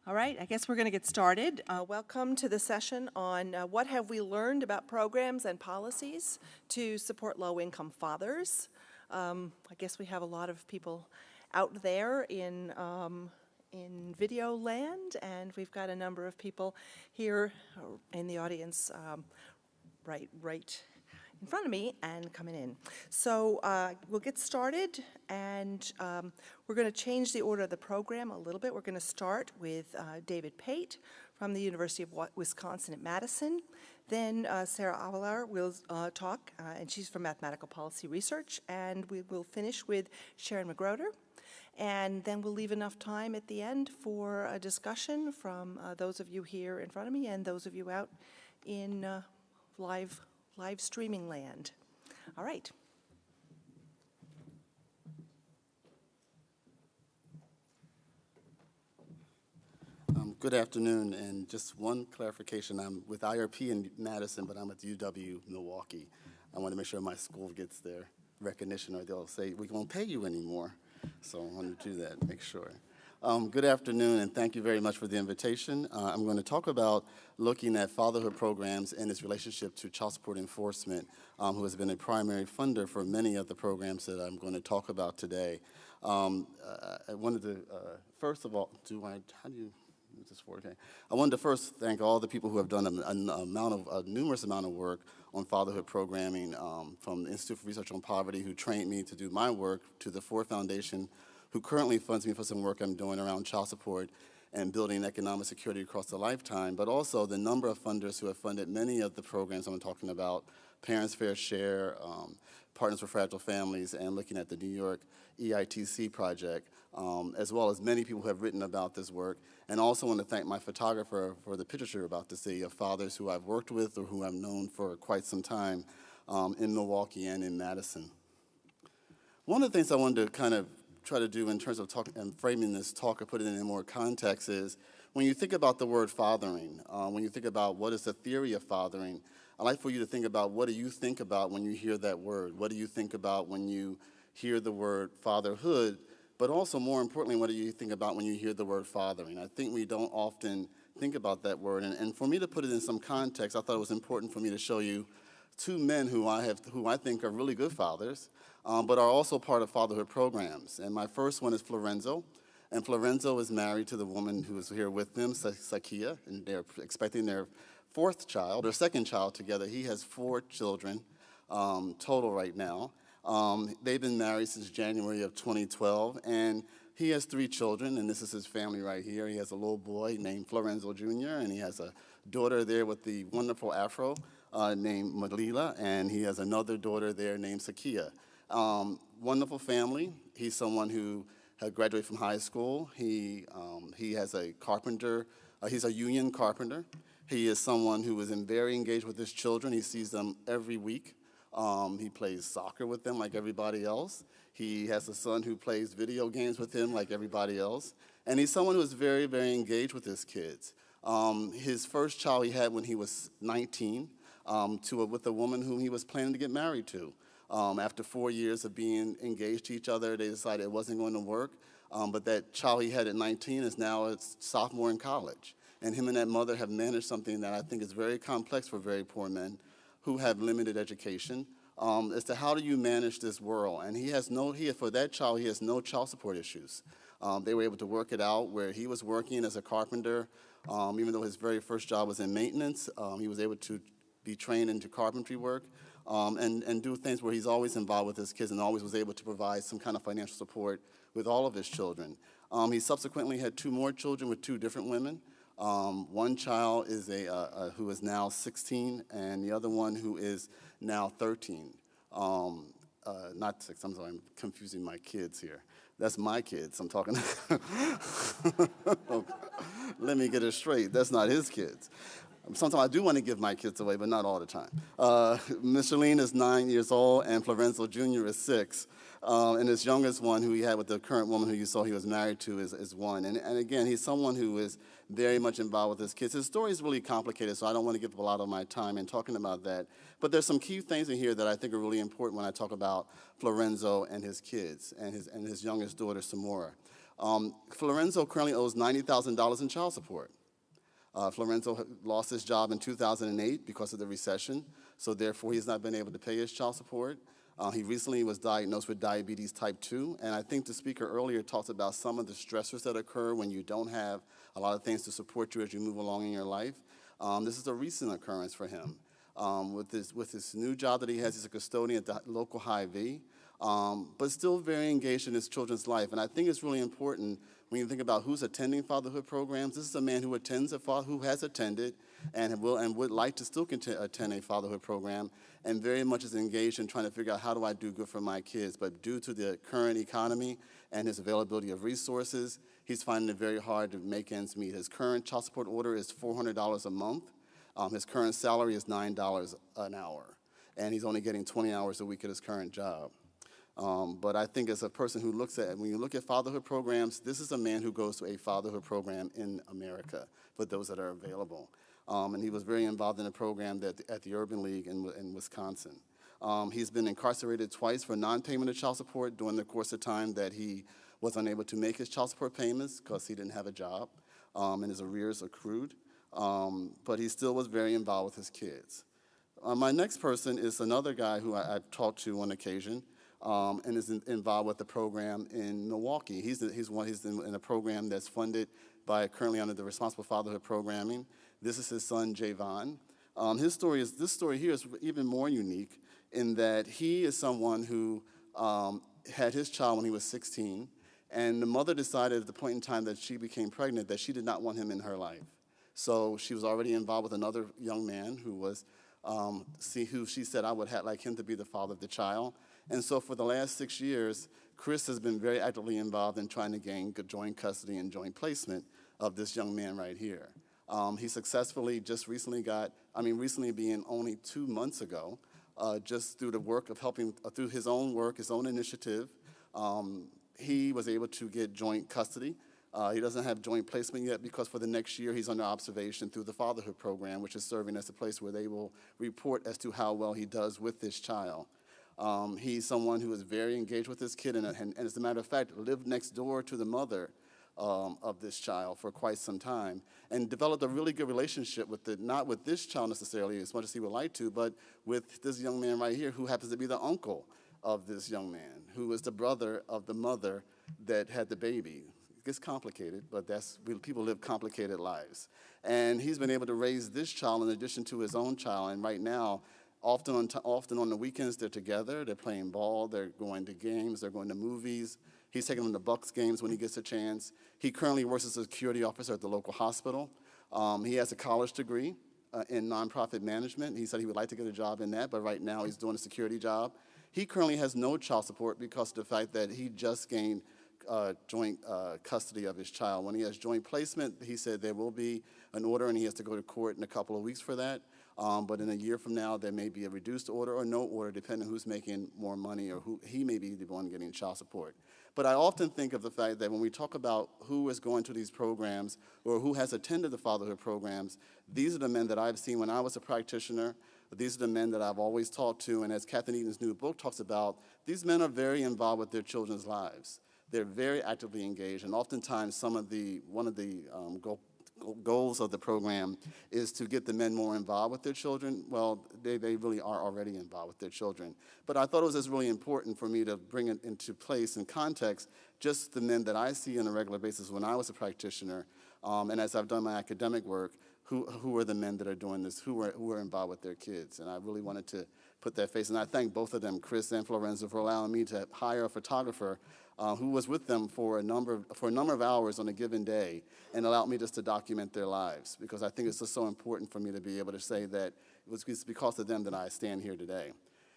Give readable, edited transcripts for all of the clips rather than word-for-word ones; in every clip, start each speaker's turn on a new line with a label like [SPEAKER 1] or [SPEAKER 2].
[SPEAKER 1] All right, I guess we're going to get started. Welcome to the session on what have we learned about programs and policies to support low-income fathers. I guess we have a lot of people out there in video land, and we've got a number of people here in the audience right in front of me and coming in. So we'll get started, and we're going to change the order of the program a little bit. We're going to start with David Pate from the University of Wisconsin at Madison. Then Sarah Avalar will talk, and she's from Mathematical Policy Research, and we will finish with Sharon McGroder. And then we'll leave enough time at the end for a discussion from those of you here in front of me and those of you out in live streaming land. All right.
[SPEAKER 2] Good afternoon, and just one clarification. I'm with IRP in Madison, but I'm at UW Milwaukee. I want to make sure my school gets their recognition, or they'll say, we won't pay you anymore. So I want to do that, make sure. Good afternoon, and thank you very much for the invitation. I'm going to talk about looking at fatherhood programs and its relationship to child support enforcement, who has been a primary funder for many of the programs that I'm going to talk about today. I wanted to, first of all, I wanted to first thank all the people who have done a numerous amount of work on fatherhood programming, from the Institute for Research on Poverty, who trained me to do my work, to the Ford Foundation, who currently funds me for some work I'm doing around child support and building economic security across the lifetime, but also the number of funders who have funded many of the programs I'm talking about, Parents Fair Share, Partners for Fragile Families, and looking at the New York EITC project, as well as many people who have written about this work. And also want to thank my photographer for the pictures you're about to see of fathers who I've worked with or who I've known for quite some time in Milwaukee and in Madison. One of the things I wanted to kind of try to do in terms of talking and framing this talk or putting it in more context is when you think about the word fathering, when you think about what is the theory of fathering, I'd like for you to think about what do you think about when you hear that word? What do you think about when you hear the word fatherhood? But also, more importantly, what do you think about when you hear the word fathering? I think we don't often think about that word. And for me to put it in some context, I thought it was important for me to show you two men who I think are really good fathers, but are also part of fatherhood programs. And my first one is Florenzo. And Florenzo is married to the woman who is here with them, Sakia, and they're expecting their second child together. He has 4 children total right now. They've been married since January of 2012, and he has 3 children, and this is his family right here. He has a little boy named Florenzo Jr., and he has a daughter there with the wonderful afro named Malila, and he has another daughter there named Sakia. Wonderful family. He's someone who had graduated from high school. He has a carpenter. He's a union carpenter. He is someone who is very engaged with his children. He sees them every week. He plays soccer with them like everybody else. He has a son who plays video games with him like everybody else. And he's someone who is very, very engaged with his kids. His first child he had when he was 19 with a woman whom he was planning to get married to. After 4 years of being engaged to each other, they decided it wasn't going to work. But that child he had at 19 is now a sophomore in college. And him and that mother have managed something that I think is very complex for very poor men who have limited education, as to how do you manage this world. And for that child, he has no child support issues. They were able to work it out where he was working as a carpenter. Even though his very first job was in maintenance, he was able to be trained into carpentry work and do things where he's always involved with his kids and always was able to provide some kind of financial support with all of his children. He subsequently had 2 more children with 2 different women. One child is who is now 16, and the other one who is now 13. Not 6, I'm sorry, I'm confusing my kids here. That's my kids I'm talking about. Let me get it straight. That's not his kids. Sometimes I do want to give my kids away, but not all the time. Micheline is 9 years old, and Florenzo Jr. is 6. And his youngest one, who he had with the current woman who you saw he was married to, is 1. And again, he's someone who is very much involved with his kids. His story is really complicated, so I don't want to give up a lot of my time in talking about that. But there's some key things in here that I think are really important when I talk about Florenzo and his kids and his youngest daughter, Samora. Florenzo currently owes $90,000 in child support. Florenzo lost his job in 2008 because of the recession, so therefore he's not been able to pay his child support. He recently was diagnosed with diabetes type 2, and I think the speaker earlier talked about some of the stressors that occur when you don't have a lot of things to support you as you move along in your life. This is a recent occurrence for him. With this new job that he has, he's a custodian at the local Hy-Vee, but still very engaged in his children's life. And I think it's really important when you think about who's attending fatherhood programs. This is a man who who has attended and would like to still attend a fatherhood program, and very much is engaged in trying to figure out how do I do good for my kids. But due to the current economy and his availability of resources, he's finding it very hard to make ends meet. His current child support order is $400 a month. His current salary is $9 an hour, and he's only getting 20 hours a week at his current job. But I think as a person who looks at, when you look at fatherhood programs, this is a man who goes to a fatherhood program in America for those that are available. And he was very involved in a program at the Urban League in Wisconsin. He's been incarcerated twice for non-payment of child support during the course of time that he was unable to make his child support payments because he didn't have a job, and his arrears accrued. But he still was very involved with his kids. My next person is another guy who I've talked to on occasion, and is involved with the program in Milwaukee. He's in a program that's funded currently under the Responsible Fatherhood Programming. This is his son, Javon. This story here is even more unique in that he is someone who had his child when he was 16, and the mother decided at the point in time that she became pregnant that she did not want him in her life. So she was already involved with another young man who she said I would like him to be the father of the child. And so for the last 6 years, Chris has been very actively involved in trying to gain joint custody and joint placement of this young man right here. He successfully just recently being only 2 months ago, just through the work of helping, through his own work, his own initiative, he was able to get joint custody. He doesn't have joint placement yet because for the next year he's under observation through the fatherhood program, which is serving as a place where they will report as to how well he does with this child. He's someone who is very engaged with this kid and as a matter of fact, lived next door to the mother of this child for quite some time and developed a really good relationship not with this child necessarily as much as he would like to, but with this young man right here who happens to be the uncle of this young man, who is the brother of the mother that had the baby. It gets complicated, but people live complicated lives. And he's been able to raise this child in addition to his own child, and right now, often on the weekends, they're together, they're playing ball, they're going to games, they're going to movies. He's taking them to Bucks games when he gets a chance. He currently works as a security officer at the local hospital. He has a college degree in nonprofit management. He said he would like to get a job in that, but right now he's doing a security job. He currently has no child support because of the fact that he just gained joint custody of his child. When he has joint placement, he said there will be an order and he has to go to court in a couple of weeks for that. But in a year from now, there may be a reduced order or no order, depending on who's making more money or who he may be the one getting child support. But I often think of the fact that when we talk about who is going to these programs or who has attended the fatherhood programs, these are the men that I've seen when I was a practitioner. These are the men that I've always talked to. And as Kathy Eaton's new book talks about, these men are very involved with their children's lives. They're very actively engaged, and oftentimes one of the goals of the program is to get the men more involved with their children. Well, they really are already involved with their children. But I thought it was just really important for me to bring it into place and context, just the men that I see on a regular basis when I was a practitioner, and as I've done my academic work, who are the men that are doing this, who are involved with their kids. And I really wanted to put that face. And I thank both of them, Chris and Florenzo, for allowing me to hire a photographer who was with them for a number of hours on a given day and allowed me just to document their lives, because I think it's just so important for me to be able to say that it was because of them that I stand here today.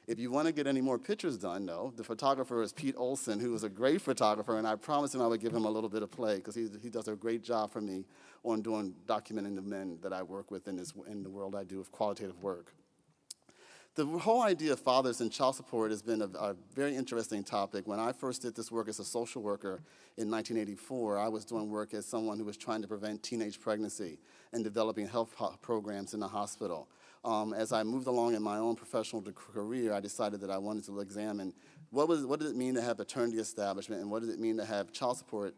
[SPEAKER 2] If you want to get any more pictures done, though, the photographer is Pete Olson, who is a great photographer, and I promised him I would give him a little bit of play because he does a great job for me on documenting the men that I work with in the world I do of qualitative work. The whole idea of fathers and child support has been a very interesting topic. When I first did this work as a social worker in 1984, I was doing work as someone who was trying to prevent teenage pregnancy and developing health programs in the hospital. As I moved along in my own professional career, I decided that I wanted to examine what did it mean to have paternity establishment and what did it mean to have child support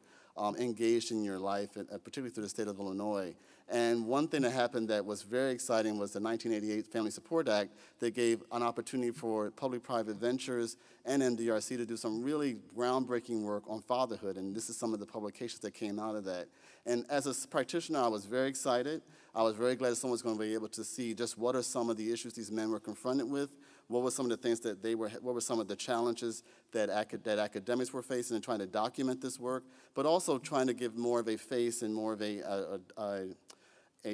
[SPEAKER 2] engaged in your life, and particularly through the state of Illinois. And one thing that happened that was very exciting was the 1988 Family Support Act that gave an opportunity for public-private ventures and MDRC to do some really groundbreaking work on fatherhood, and this is some of the publications that came out of that. And as a practitioner, I was very excited. I was very glad someone's going to be able to see just what are some of the issues these men were confronted with, what were some of the things that what were some of the challenges that academics were facing in trying to document this work, but also trying to give more of a face and more of a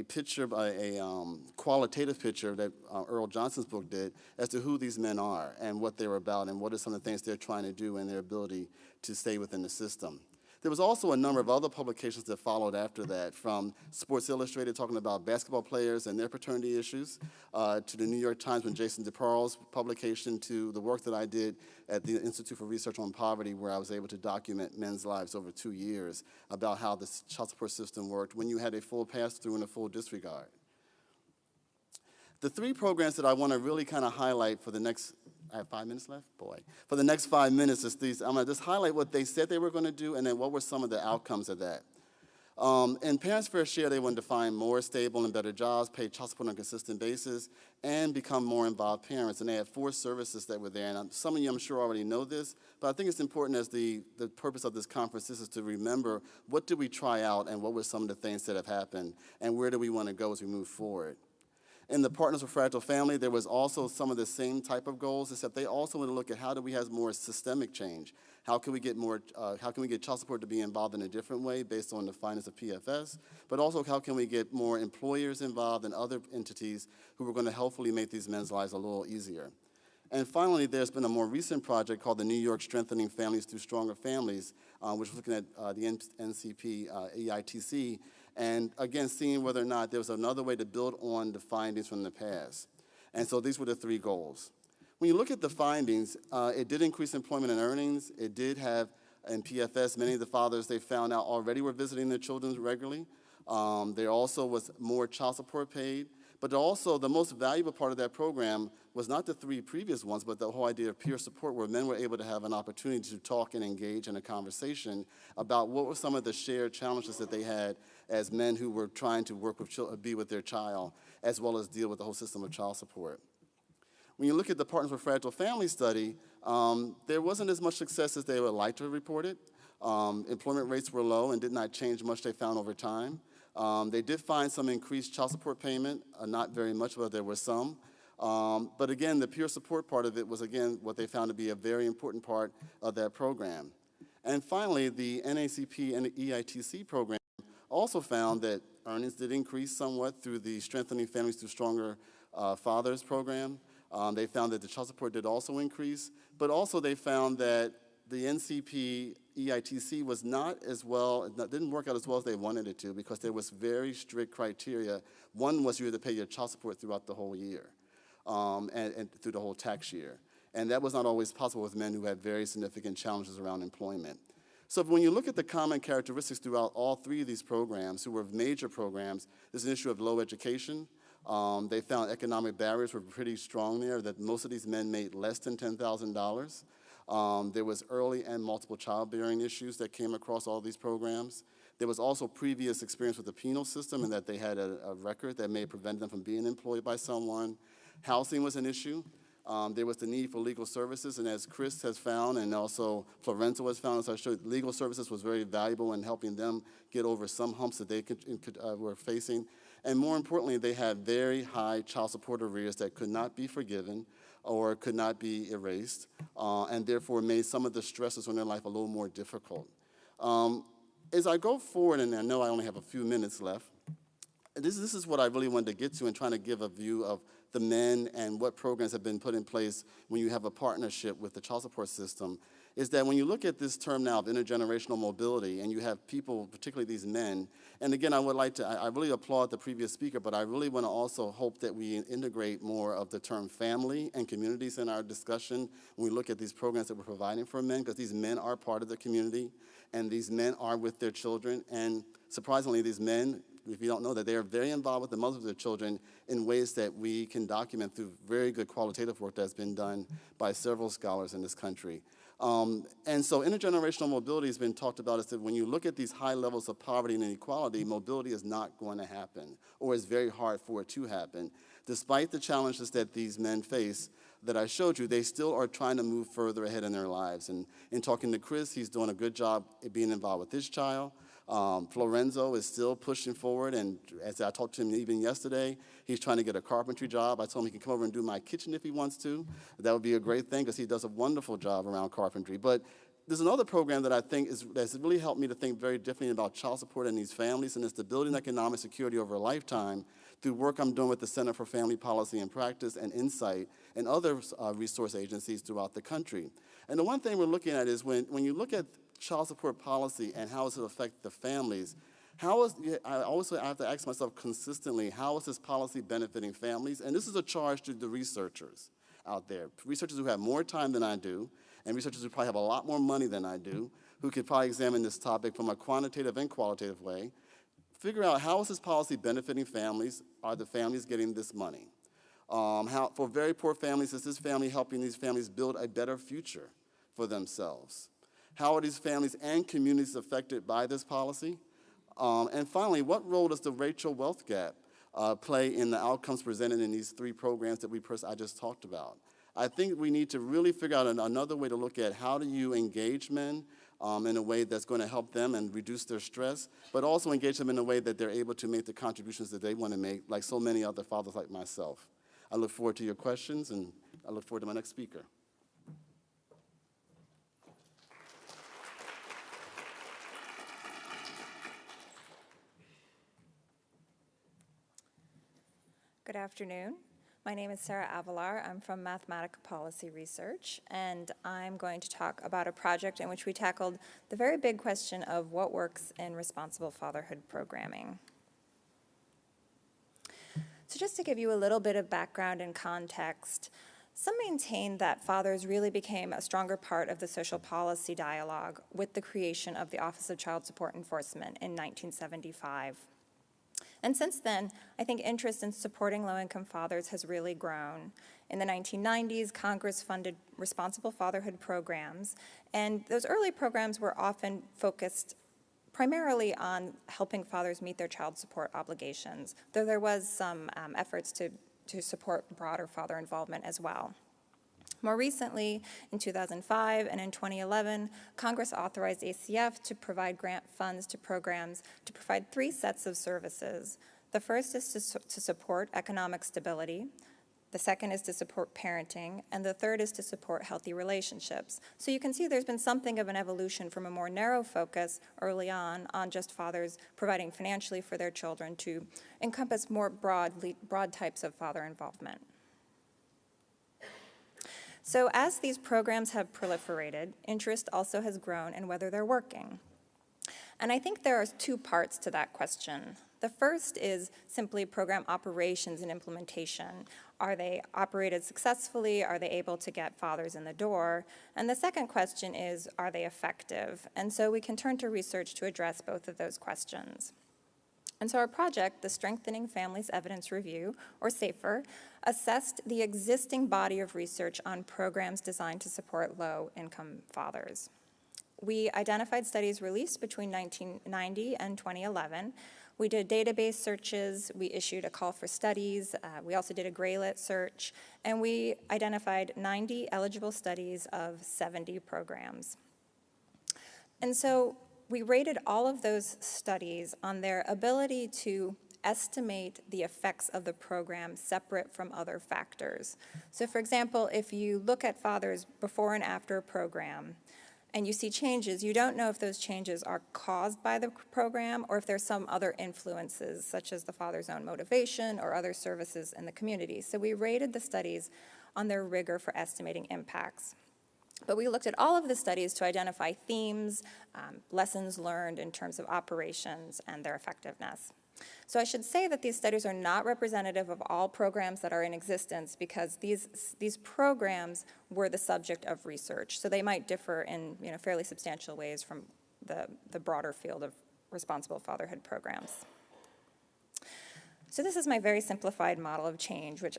[SPEAKER 2] picture, a qualitative picture that Earl Johnson's book did as to who these men are and what they're about and what are some of the things they're trying to do and their ability to stay within the system. There was also a number of other publications that followed after that, from Sports Illustrated talking about basketball players and their paternity issues, to the New York Times with Jason DeParle's publication, to the work that I did at the Institute for Research on Poverty, where I was able to document men's lives over 2 years about how the child support system worked when you had a full pass-through and a full disregard. The three programs that I want to really kind of highlight for the next, I have 5 minutes left? Boy. For the next 5 minutes is these. I'm going to just highlight what they said they were going to do and then what were some of the outcomes of that. In Parents Fair Share, they wanted to find more stable and better jobs, pay child support on a consistent basis, and become more involved parents. And they had 4 services that were there. And some of you, I'm sure, already know this, but I think it's important as the purpose of this conference is to remember what did we try out and what were some of the things that have happened and where do we want to go as we move forward. In the Partners for Fragile Family, there was also some of the same type of goals, except they also want to look at how do we have more systemic change. How can we get more? How can we get child support to be involved in a different way based on the findings of PFS? But also, how can we get more employers involved and other entities who are going to hopefully make these men's lives a little easier? And finally, there's been a more recent project called the New York Strengthening Families Through Stronger Families, which was looking at the NCP EITC. And again, seeing whether or not there was another way to build on the findings from the past. And so these were the 3 goals. When you look at the findings, it did increase employment and earnings. It did have, in PFS, many of the fathers they found out already were visiting their children regularly. There also was more child support paid. But also, the most valuable part of that program was not the 3 previous ones, but the whole idea of peer support, where men were able to have an opportunity to talk and engage in a conversation about what were some of the shared challenges that they had as men who were trying to work with be with their child, as well as deal with the whole system of child support. When you look at the Partners for Fragile Family study, there wasn't as much success as they would like to have reported. Employment rates were low and did not change much, they found, over time. They did find some increased child support payment, not very much, but there was some. But again, the peer support part of it was, again, what they found to be a very important part of that program. And finally, the NACP and the EITC program also found that earnings did increase somewhat through the Strengthening Families Through Stronger Fathers program. They found that the child support did also increase, but also they found that the NCP EITC was not as well, didn't work out as well as they wanted it to, because there was very strict criteria. One was you had to pay your child support throughout the whole year, and through the whole tax year. And that was not always possible with men who had very significant challenges around employment. So when you look at the common characteristics throughout all 3 of these programs, who were major programs, there's an issue of low education. They found economic barriers were pretty strong there, that most of these men made less than $10,000. There was early and multiple childbearing issues that came across all these programs. There was also previous experience with the penal system, and that they had a record that may prevent them from being employed by someone. Housing was an issue. There was the need for legal services, and as Chris has found, and also Florenzo has found, as I showed, legal services was very valuable in helping them get over some humps that they were facing. And more importantly, they had very high child support arrears that could not be forgiven or could not be erased, and therefore made some of the stresses on their life a little more difficult. As I go forward, and I know I only have a few minutes left, this is what I really wanted to get to in trying to give a view of the men and what programs have been put in place when you have a partnership with the child support system, is that when you look at this term now of intergenerational mobility, and you have people, particularly these men, and again, I really applaud the previous speaker, but I really want to also hope that we integrate more of the term family and communities in our discussion when we look at these programs that we're providing for men, because these men are part of the community, and these men are with their children, and surprisingly, these men, if you don't know that, they are very involved with the mothers of their children in ways that we can document through very good qualitative work that's been done by several scholars in this country. And so intergenerational mobility has been talked about as that when you look at these high levels of poverty and inequality, mobility is not going to happen, or it's very hard for it to happen. Despite the challenges that these men face that I showed you, they still are trying to move further ahead in their lives. And in talking to Chris, he's doing a good job at being involved with his child. Florenzo is still pushing forward, and as I talked to him even yesterday, he's trying to get a carpentry job. I told him he can come over and do my kitchen if he wants to. That would be a great thing because he does a wonderful job around carpentry. But there's another program that I think that's really helped me to think very differently about child support in these families, and it's the building economic security over a lifetime through work I'm doing with the Center for Family Policy and Practice and Insight and other resource agencies throughout the country. And the one thing we're looking at is when you look at child support policy and how does it affect the families, I also have to ask myself consistently, how is this policy benefiting families? And this is a charge to the researchers out there, researchers who have more time than I do, and researchers who probably have a lot more money than I do, who could probably examine this topic from a quantitative and qualitative way, figure out how is this policy benefiting families? Are the families getting this money? For very poor families, is this family helping these families build a better future for themselves? How are these families and communities affected by this policy? And finally, what role does the racial wealth gap play in the outcomes presented in these three programs that I just talked about? I think we need to really figure out another way to look at how do you engage men in a way that's going to help them and reduce their stress, but also engage them in a way that they're able to make the contributions that they want to make, like so many other fathers like myself. I look forward to your questions, and I look forward to my next speaker.
[SPEAKER 3] Good afternoon. My name is Sarah Avalar. I'm from Mathematical Policy Research, and I'm going to talk about a project in which we tackled the very big question of what works in responsible fatherhood programming. So just to give you a little bit of background and context, some maintain that fathers really became a stronger part of the social policy dialogue with the creation of the Office of Child Support Enforcement in 1975. And since then, I think interest in supporting low-income fathers has really grown. In the 1990s, Congress funded responsible fatherhood programs, and those early programs were often focused primarily on helping fathers meet their child support obligations, though there was some efforts to support broader father involvement as well. More recently, in 2005 and in 2011, Congress authorized ACF to provide grant funds to programs to provide three sets of services. The first is to support economic stability. The second is to support parenting, and the third is to support healthy relationships. So you can see there's been something of an evolution from a more narrow focus early on just fathers providing financially for their children to encompass more broad types of father involvement. So as these programs have proliferated, interest also has grown in whether they're working. And I think there are two parts to that question. The first is simply program operations and implementation. Are they operated successfully? Are they able to get fathers in the door? And the second question is, are they effective? And so we can turn to research to address both of those questions. And so our project, the Strengthening Families Evidence Review, or SAFER, assessed the existing body of research on programs designed to support low-income fathers. We identified studies released between 1990 and 2011. We did database searches, we issued a call for studies, we also did a Graylit search, and we identified 90 eligible studies of 70 programs. And so we rated all of those studies on their ability to estimate the effects of the program separate from other factors. So for example, if you look at fathers before and after a program, and you see changes, you don't know if those changes are caused by the program or if there's some other influences, such as the father's own motivation or other services in the community. So we rated the studies on their rigor for estimating impacts. But we looked at all of the studies to identify themes, lessons learned in terms of operations and their effectiveness. So I should say that these studies are not representative of all programs that are in existence because these programs were the subject of research. So they might differ in fairly substantial ways from the broader field of responsible fatherhood programs. So this is my very simplified model of change, which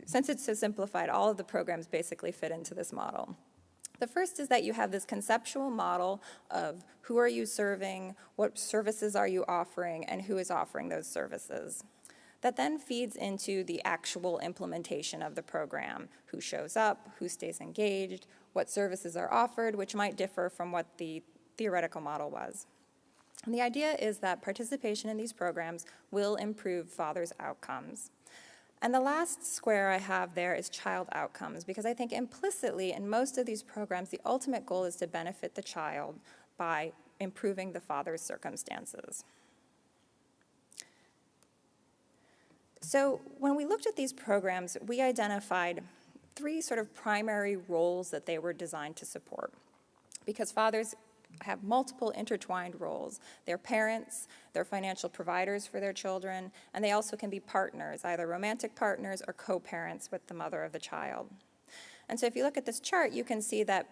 [SPEAKER 3] since it's so simplified, all of the programs basically fit into this model. The first is that you have this conceptual model of who are you serving, what services are you offering, and who is offering those services. That then feeds into the actual implementation of the program, who shows up, who stays engaged, what services are offered, which might differ from what the theoretical model was. And the idea is that participation in these programs will improve fathers' outcomes. And the last square I have there is child outcomes, because I think implicitly in most of these programs, the ultimate goal is to benefit the child by improving the father's circumstances. So when we looked at these programs, we identified 3 sort of primary roles that they were designed to support, because fathers have multiple intertwined roles. They're parents, they're financial providers for their children, and they also can be partners, either romantic partners or co-parents with the mother of the child. And so if you look at this chart, you can see that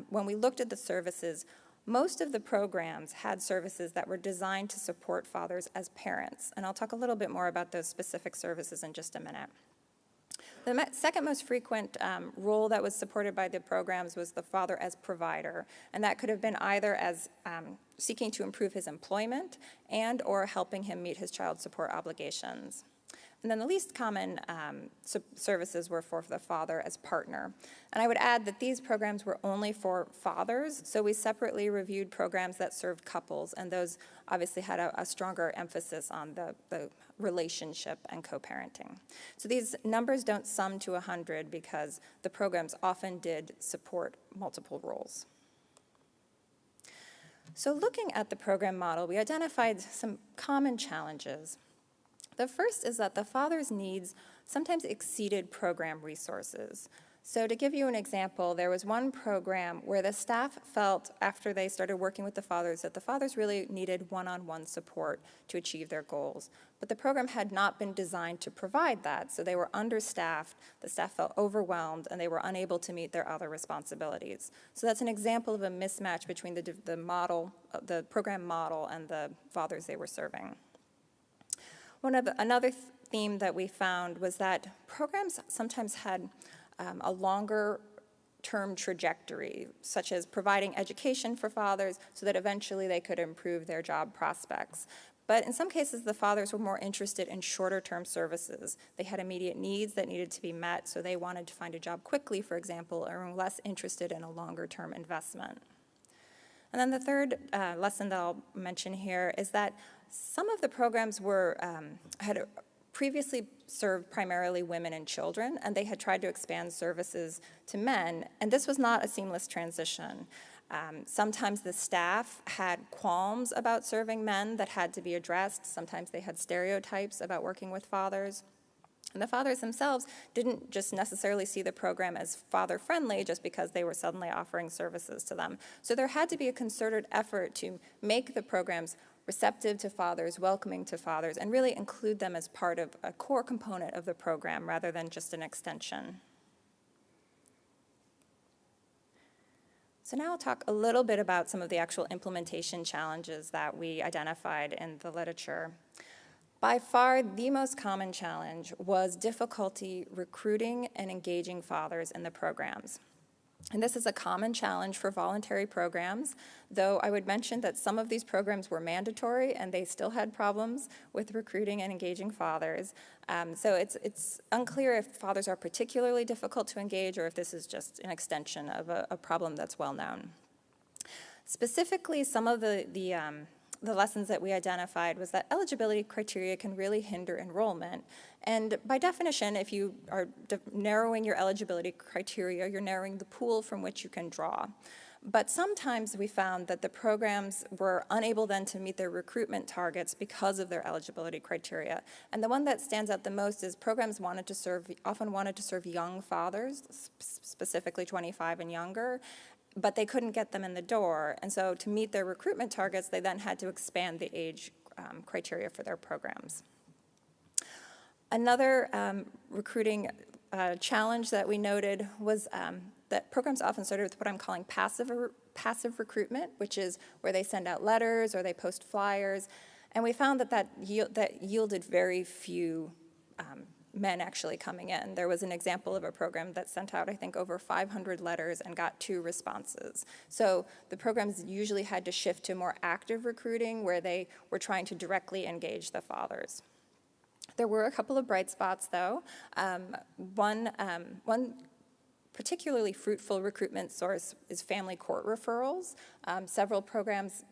[SPEAKER 3] when we looked at the services, most of the programs had services that were designed to support fathers as parents. And I'll talk a little bit more about those specific services in just a minute. The second most frequent role that was supported by the programs was the father as provider, and that could have been either as seeking to improve his employment and or helping him meet his child support obligations. And then the least common services were for the father as partner. And I would add that these programs were only for fathers, so we separately reviewed programs that served couples, and those obviously had a stronger emphasis on the relationship and co-parenting. So these numbers don't sum to 100 because the programs often did support multiple roles. So looking at the program model, we identified some common challenges. The first is that the father's needs sometimes exceeded program resources. So to give you an example, there was one program where the staff felt, after they started working with the fathers, that the fathers really needed one-on-one support to achieve their goals. But the program had not been designed to provide that, so they were understaffed, the staff felt overwhelmed, and they were unable to meet their other responsibilities. So that's an example of a mismatch between the program model and the fathers they were serving. Another theme that we found was that programs sometimes had a longer-term trajectory, such as providing education for fathers so that eventually they could improve their job prospects. But in some cases, the fathers were more interested in shorter-term services. They had immediate needs that needed to be met, so they wanted to find a job quickly, for example, or were less interested in a longer-term investment. And then the third lesson that I'll mention here is that some of the programs had previously served primarily women and children, and they had tried to expand services to men, and this was not a seamless transition. Sometimes the staff had qualms about serving men that had to be addressed. Sometimes they had stereotypes about working with fathers. And the fathers themselves didn't just necessarily see the program as father-friendly just because they were suddenly offering services to them. So there had to be a concerted effort to make the programs receptive to fathers, welcoming to fathers, and really include them as part of a core component of the program rather than just an extension. So now I'll talk a little bit about some of the actual implementation challenges that we identified in the literature. By far, the most common challenge was difficulty recruiting and engaging fathers in the programs. And this is a common challenge for voluntary programs, though I would mention that some of these programs were mandatory and they still had problems with recruiting and engaging fathers. So it's unclear if fathers are particularly difficult to engage or if this is just an extension of a problem that's well known. Specifically, some of the lessons that we identified was that eligibility criteria can really hinder enrollment. And by definition, if you are narrowing your eligibility criteria, you're narrowing the pool from which you can draw. But sometimes we found that the programs were unable then to meet their recruitment targets because of their eligibility criteria. And the one that stands out the most is programs often wanted to serve young fathers, specifically 25 and younger, but they couldn't get them in the door. And so to meet their recruitment targets, they then had to expand the age criteria for their programs. Another recruiting challenge that we noted was that programs often started with what I'm calling passive recruitment, which is where they send out letters or they post flyers. And we found that yielded very few men actually coming in. There was an example of a program that sent out, I think, over 500 letters and got 2 responses. So the programs usually had to shift to more active recruiting where they were trying to directly engage the fathers. There were a couple of bright spots, though. One particularly fruitful recruitment source is family court referrals. Several programs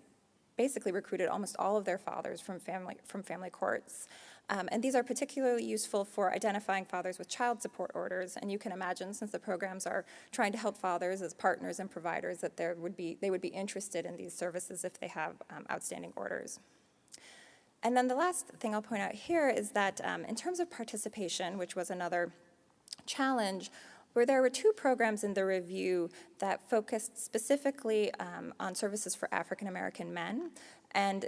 [SPEAKER 3] basically recruited almost all of their fathers from family courts. And these are particularly useful for identifying fathers with child support orders. And you can imagine, since the programs are trying to help fathers as partners and providers, that they would be interested in these services if they have outstanding orders. And then the last thing I'll point out here is that in terms of participation, which was another challenge, where there were 2 programs in the review that focused specifically on services for African American men. And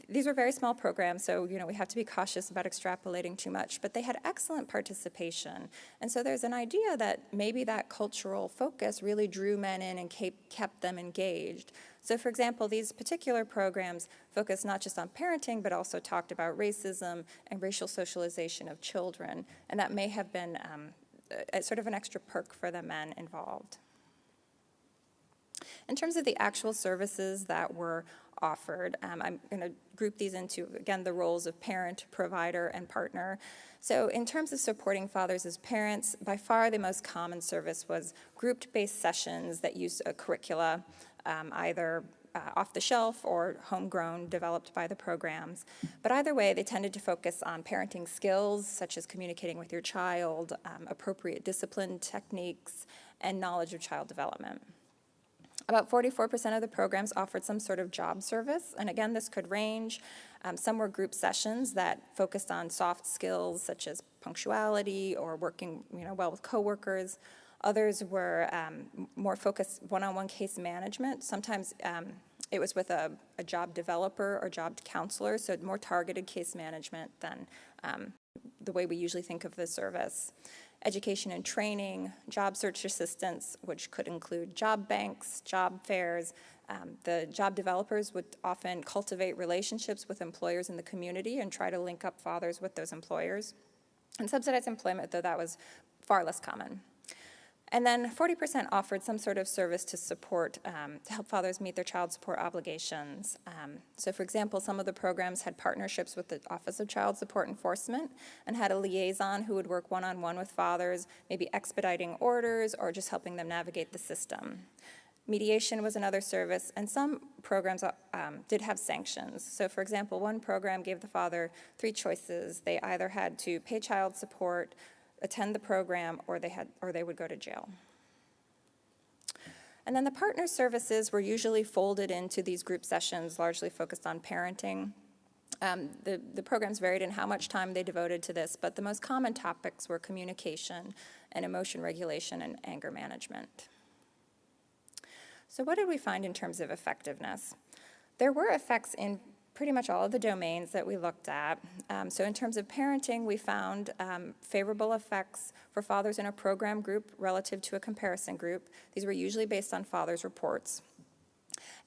[SPEAKER 3] these were very small programs, so we have to be cautious about extrapolating too much, but they had excellent participation. And so there's an idea that maybe that cultural focus really drew men in and kept them engaged. So for example, these particular programs focused not just on parenting, but also talked about racism and racial socialization of children. And that may have been sort of an extra perk for the men involved. In terms of the actual services that were offered, I'm going to group these into, again, the roles of parent, provider, and partner. So in terms of supporting fathers as parents, by far the most common service was group-based sessions that used a curricula, either off the shelf or homegrown, developed by the programs. But either way, they tended to focus on parenting skills, such as communicating with your child, appropriate discipline techniques, and knowledge of child development. About 44% of the programs offered some sort of job service, and again, this could range. Some were group sessions that focused on soft skills, such as punctuality or working well with coworkers. Others were more focused one-on-one case management. Sometimes it was with a job developer or job counselor, so more targeted case management than the way we usually think of the service. Education and training, job search assistance, which could include job banks, job fairs. The job developers would often cultivate relationships with employers in the community and try to link up fathers with those employers. And subsidized employment, though, that was far less common. And then 40% offered some sort of service to support, to help fathers meet their child support obligations. So for example, some of the programs had partnerships with the Office of Child Support Enforcement and had a liaison who would work one-on-one with fathers, maybe expediting orders or just helping them navigate the system. Mediation was another service, and some programs did have sanctions. So for example, one program gave the father 3 choices. They either had to pay child support, attend the program, or they would go to jail. And then the partner services were usually folded into these group sessions, largely focused on parenting. The programs varied in how much time they devoted to this, but the most common topics were communication and emotion regulation and anger management. So what did we find in terms of effectiveness? There were effects in pretty much all of the domains that we looked at. So in terms of parenting, we found favorable effects for fathers in a program group relative to a comparison group. These were usually based on fathers' reports.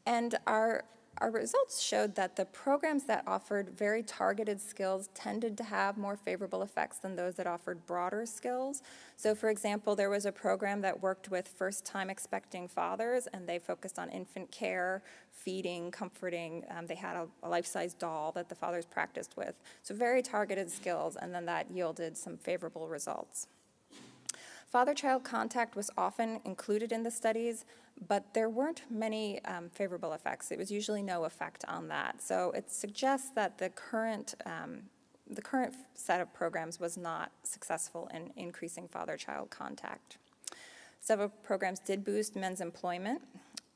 [SPEAKER 3] And our results showed that the programs that offered very targeted skills tended to have more favorable effects than those that offered broader skills. So for example, there was a program that worked with first-time expecting fathers, and they focused on infant care, feeding, comforting. They had a life-size doll that the fathers practiced with. So very targeted skills, and then that yielded some favorable results. Father-child contact was often included in the studies, but there weren't many favorable effects. It was usually no effect on that. So it suggests that the current set of programs was not successful in increasing father-child contact. Several programs did boost men's employment.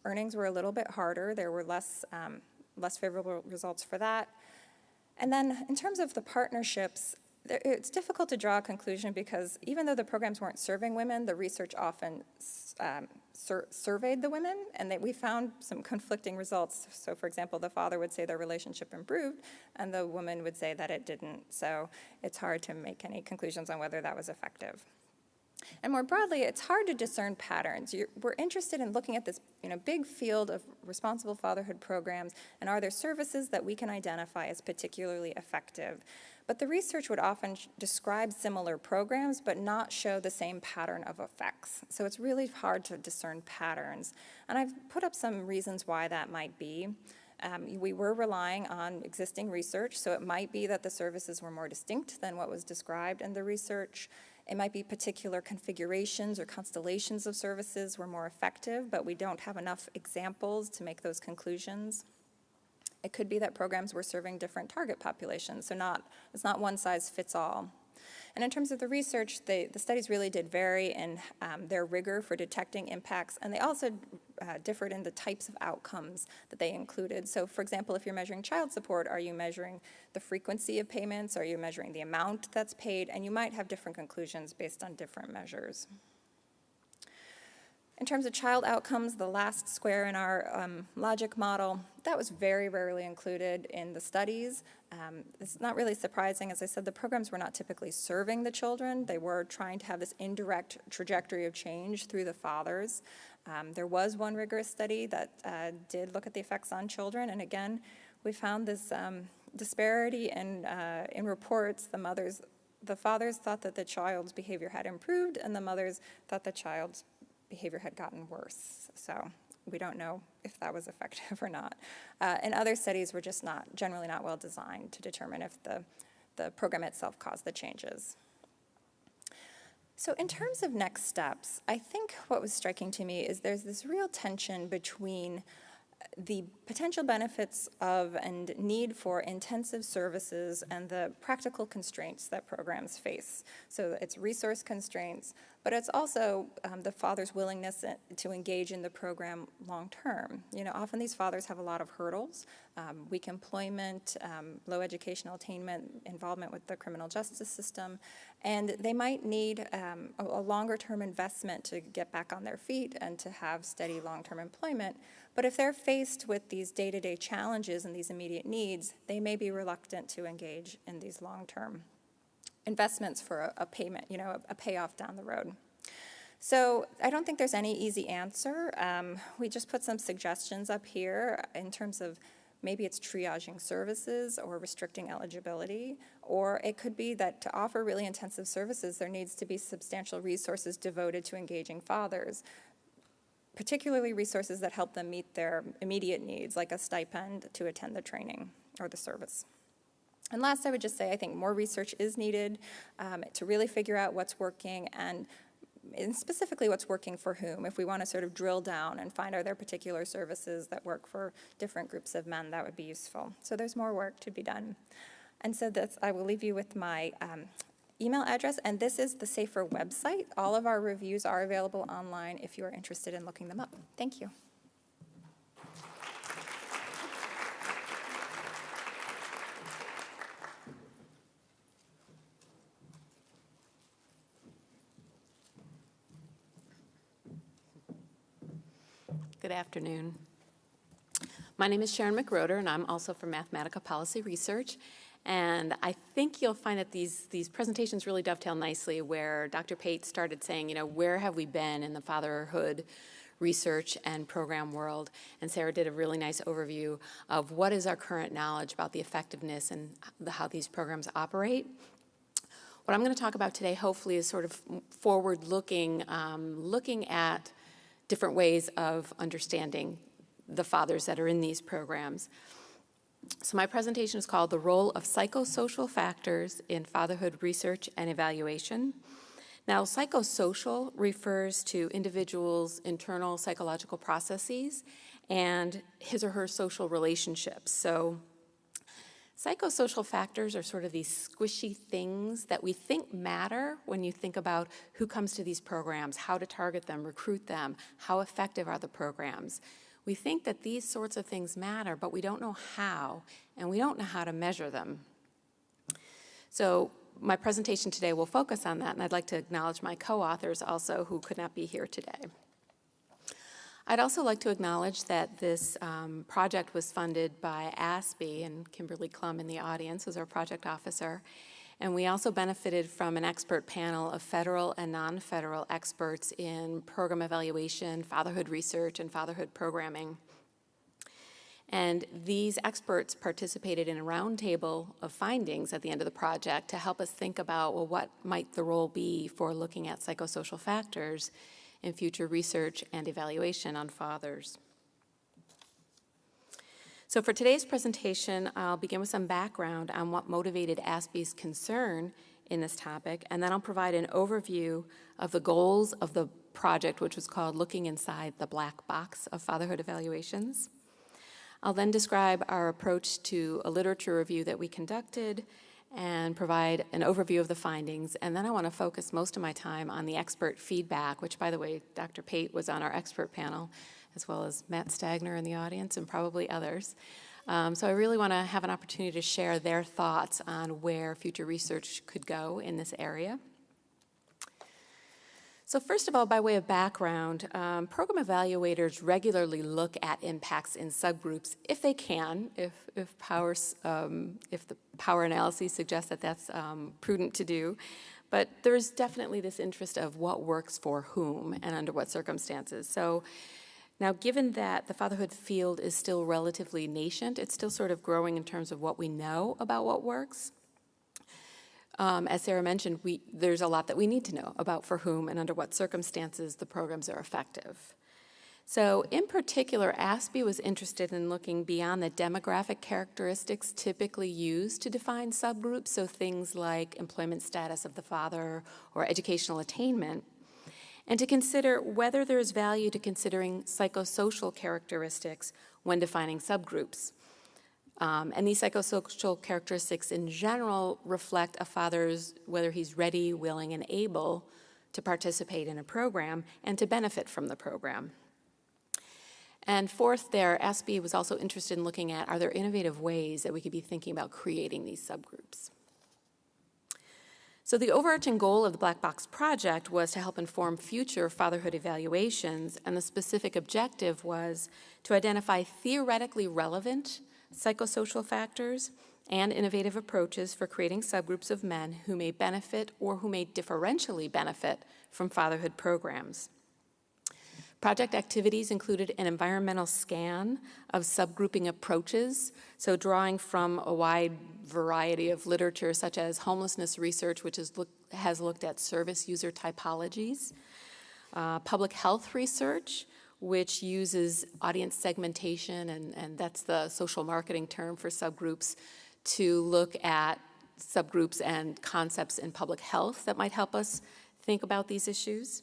[SPEAKER 3] Earnings were a little bit harder. There were less favorable results for that. And then in terms of the partnerships, it's difficult to draw a conclusion because even though the programs weren't serving women, the research often surveyed the women, and we found some conflicting results. So for example, the father would say their relationship improved, and the woman would say that it didn't. So it's hard to make any conclusions on whether that was effective. And more broadly, it's hard to discern patterns. We're interested in looking at this big field of responsible fatherhood programs, and are there services that we can identify as particularly effective? But the research would often describe similar programs, but not show the same pattern of effects. So it's really hard to discern patterns. And I've put up some reasons why that might be. We were relying on existing research, so it might be that the services were more distinct than what was described in the research. It might be particular configurations or constellations of services were more effective, but we don't have enough examples to make those conclusions. It could be that programs were serving different target populations, so it's not one size fits all. And in terms of the research, the studies really did vary in their rigor for detecting impacts, and they also differed in the types of outcomes that they included. So for example, if you're measuring child support, are you measuring the frequency of payments? Are you measuring the amount that's paid? And you might have different conclusions based on different measures. In terms of child outcomes, the last square in our logic model, that was very rarely included in the studies. It's not really surprising. As I said, the programs were not typically serving the children. They were trying to have this indirect trajectory of change through the fathers. There was one rigorous study that did look at the effects on children, and again, we found this disparity in reports. The fathers thought that the child's behavior had improved, and the mothers thought the child's behavior had gotten worse. So we don't know if that was effective or not. And other studies were just generally not well designed to determine if the program itself caused the changes. So in terms of next steps, I think what was striking to me is there's this real tension between the potential benefits of and need for intensive services and the practical constraints that programs face. So it's resource constraints, but it's also the father's willingness to engage in the program long term. Often these fathers have a lot of hurdles, weak employment, low educational attainment, involvement with the criminal justice system, and they might need a longer term investment to get back on their feet and to have steady long-term employment. But if they're faced with these day-to-day challenges and these immediate needs, they may be reluctant to engage in these long-term investments for a payment, a payoff down the road. So I don't think there's any easy answer. We just put some suggestions up here in terms of maybe it's triaging services or restricting eligibility, or it could be that to offer really intensive services, there needs to be substantial resources devoted to engaging fathers, particularly resources that help them meet their immediate needs, like a stipend to attend the training or the service. And last, I would just say I think more research is needed to really figure out what's working and specifically what's working for whom. If we want to sort of drill down and find are there particular services that work for different groups of men, that would be useful. So there's more work to be done. And so I will leave you with my email address, and this is the SAFER website. All of our reviews are available online if you are interested in looking them up. Thank you.
[SPEAKER 4] Good afternoon. My name is Sharon McRoder, and I'm also from Mathematica Policy Research. And I think you'll find that these presentations really dovetail nicely where Dr. Pate started saying, where have we been in the fatherhood research and program world? And Sarah did a really nice overview of what is our current knowledge about the effectiveness and how these programs operate. What I'm going to talk about today, hopefully, is sort of forward-looking, looking at different ways of understanding the fathers that are in these programs. So my presentation is called The Role of Psychosocial Factors in Fatherhood Research and Evaluation. Now, psychosocial refers to individuals' internal psychological processes and his or her social relationships. So psychosocial factors are sort of these squishy things that we think matter when you think about who comes to these programs, how to target them, recruit them, how effective are the programs. We think that these sorts of things matter, but we don't know how, and we don't know how to measure them. So my presentation today will focus on that, and I'd like to acknowledge my co-authors also who could not be here today. I'd also like to acknowledge that this project was funded by ASBE, and Kimberly Klum in the audience was our project officer. And we also benefited from an expert panel of federal and non-federal experts in program evaluation, fatherhood research, and fatherhood programming. And these experts participated in a roundtable of findings at the end of the project to help us think about, well, what might the role be for looking at psychosocial factors in future research and evaluation on fathers. So for today's presentation, I'll begin with some background on what motivated ASBE's concern in this topic, and then I'll provide an overview of the goals of the project, which was called Looking Inside the Black Box of Fatherhood Evaluations. I'll then describe our approach to a literature review that we conducted and provide an overview of the findings, and then I want to focus most of my time on the expert feedback, which, by the way, Dr. Pate was on our expert panel, as well as Matt Stagner in the audience and probably others. So I really want to have an opportunity to share their thoughts on where future research could go in this area. So first of all, by way of background, program evaluators regularly look at impacts in subgroups if they can, if the power analyses suggest that that's prudent to do. But there's definitely this interest of what works for whom and under what circumstances. So now, given that the fatherhood field is still relatively nascent, it's still sort of growing in terms of what we know about what works. As Sarah mentioned, there's a lot that we need to know about for whom and under what circumstances the programs are effective. So in particular, ASBE was interested in looking beyond the demographic characteristics typically used to define subgroups, so things like employment status of the father or educational attainment, and to consider whether there is value to considering psychosocial characteristics when defining subgroups. And these psychosocial characteristics in general reflect a father's, whether he's ready, willing, and able to participate in a program and to benefit from the program. And fourth there, ASBE was also interested in looking at, are there innovative ways that we could be thinking about creating these subgroups? So the overarching goal of the Black Box Project was to help inform future fatherhood evaluations, and the specific objective was to identify theoretically relevant psychosocial factors and innovative approaches for creating subgroups of men who may benefit or who may differentially benefit from fatherhood programs. Project activities included an environmental scan of subgrouping approaches, so drawing from a wide variety of literature such as homelessness research, which has looked at service user typologies, public health research, which uses audience segmentation, and that's the social marketing term for subgroups, to look at subgroups and concepts in public health that might help us think about these issues.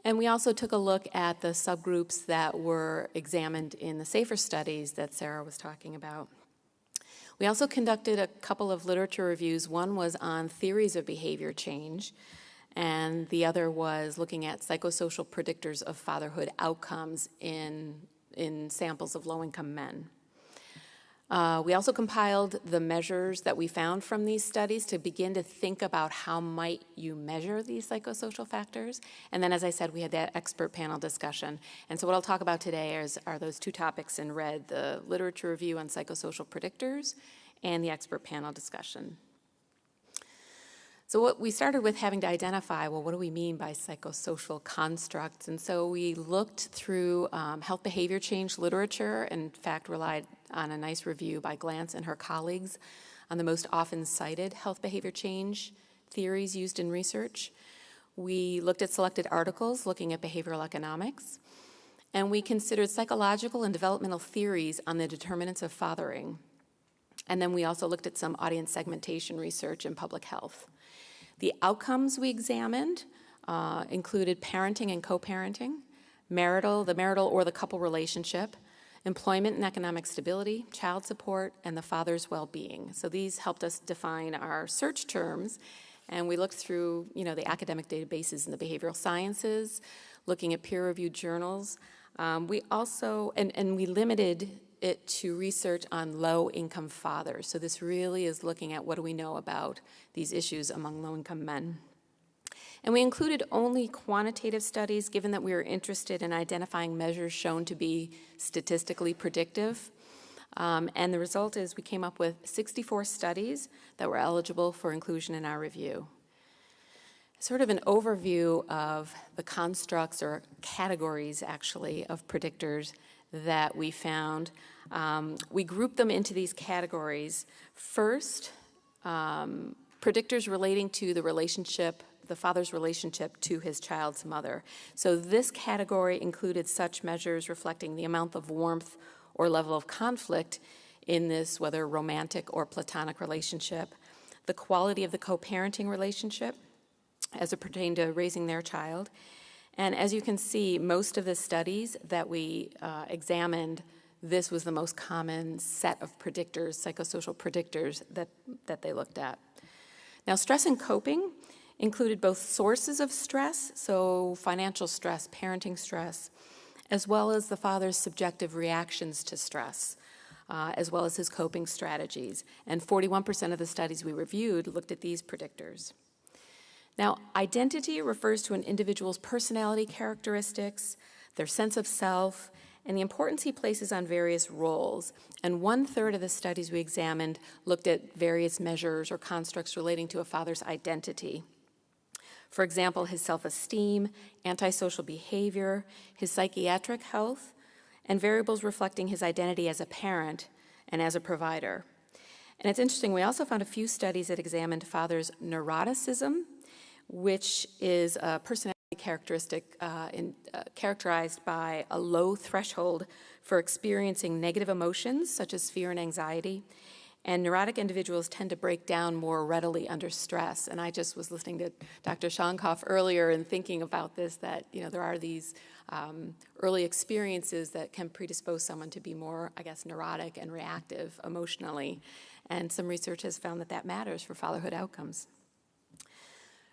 [SPEAKER 4] And we also took a look at the subgroups that were examined in the SAFER studies that Sarah was talking about. We also conducted a couple of literature reviews. One was on theories of behavior change, and the other was looking at psychosocial predictors of fatherhood outcomes in samples of low-income men. We also compiled the measures that we found from these studies to begin to think about how might you measure these psychosocial factors. And then, as I said, we had that expert panel discussion. And so what I'll talk about today are those two topics in red, the literature review on psychosocial predictors and the expert panel discussion. So what we started with having to identify, well, what do we mean by psychosocial constructs? And so we looked through health behavior change literature, in fact relied on a nice review by Glantz and her colleagues on the most often cited health behavior change theories used in research. We looked at selected articles looking at behavioral economics, and we considered psychological and developmental theories on the determinants of fathering. And then we also looked at some audience segmentation research in public health. The outcomes we examined included parenting and co-parenting, the marital or the couple relationship, employment and economic stability, child support, and the father's well-being. So these helped us define our search terms, and we looked through, the academic databases in the behavioral sciences, looking at peer-reviewed journals. We also, and we limited it to research on low-income fathers. So this really is looking at what do we know about these issues among low-income men. And we included only quantitative studies, given that we were interested in identifying measures shown to be statistically predictive. And the result is we came up with 64 studies that were eligible for inclusion in our review. Sort of an overview of the constructs or categories, actually, of predictors that we found. We grouped them into these categories. First, predictors relating to the relationship, the father's relationship to his child's mother. So this category included such measures reflecting the amount of warmth or level of conflict in this, whether romantic or platonic relationship, the quality of the co-parenting relationship as it pertained to raising their child. And as you can see, most of the studies that we examined, this was the most common set of predictors, psychosocial predictors that they looked at. Now, stress and coping included both sources of stress, so financial stress, parenting stress, as well as the father's subjective reactions to stress, as well as his coping strategies. And 41% of the studies we reviewed looked at these predictors. Now, identity refers to an individual's personality characteristics, their sense of self, and the importance he places on various roles. And 1/3 of the studies we examined looked at various measures or constructs relating to a father's identity. For example, his self-esteem, antisocial behavior, his psychiatric health, and variables reflecting his identity as a parent and as a provider. And it's interesting, we also found a few studies that examined father's neuroticism, which is a personality characteristic characterized by a low threshold for experiencing negative emotions, such as fear and anxiety. And neurotic individuals tend to break down more readily under stress. And I just was listening to Dr. Shonkoff earlier and thinking about this, that there are these early experiences that can predispose someone to be more, neurotic and reactive emotionally. And some research has found that matters for fatherhood outcomes.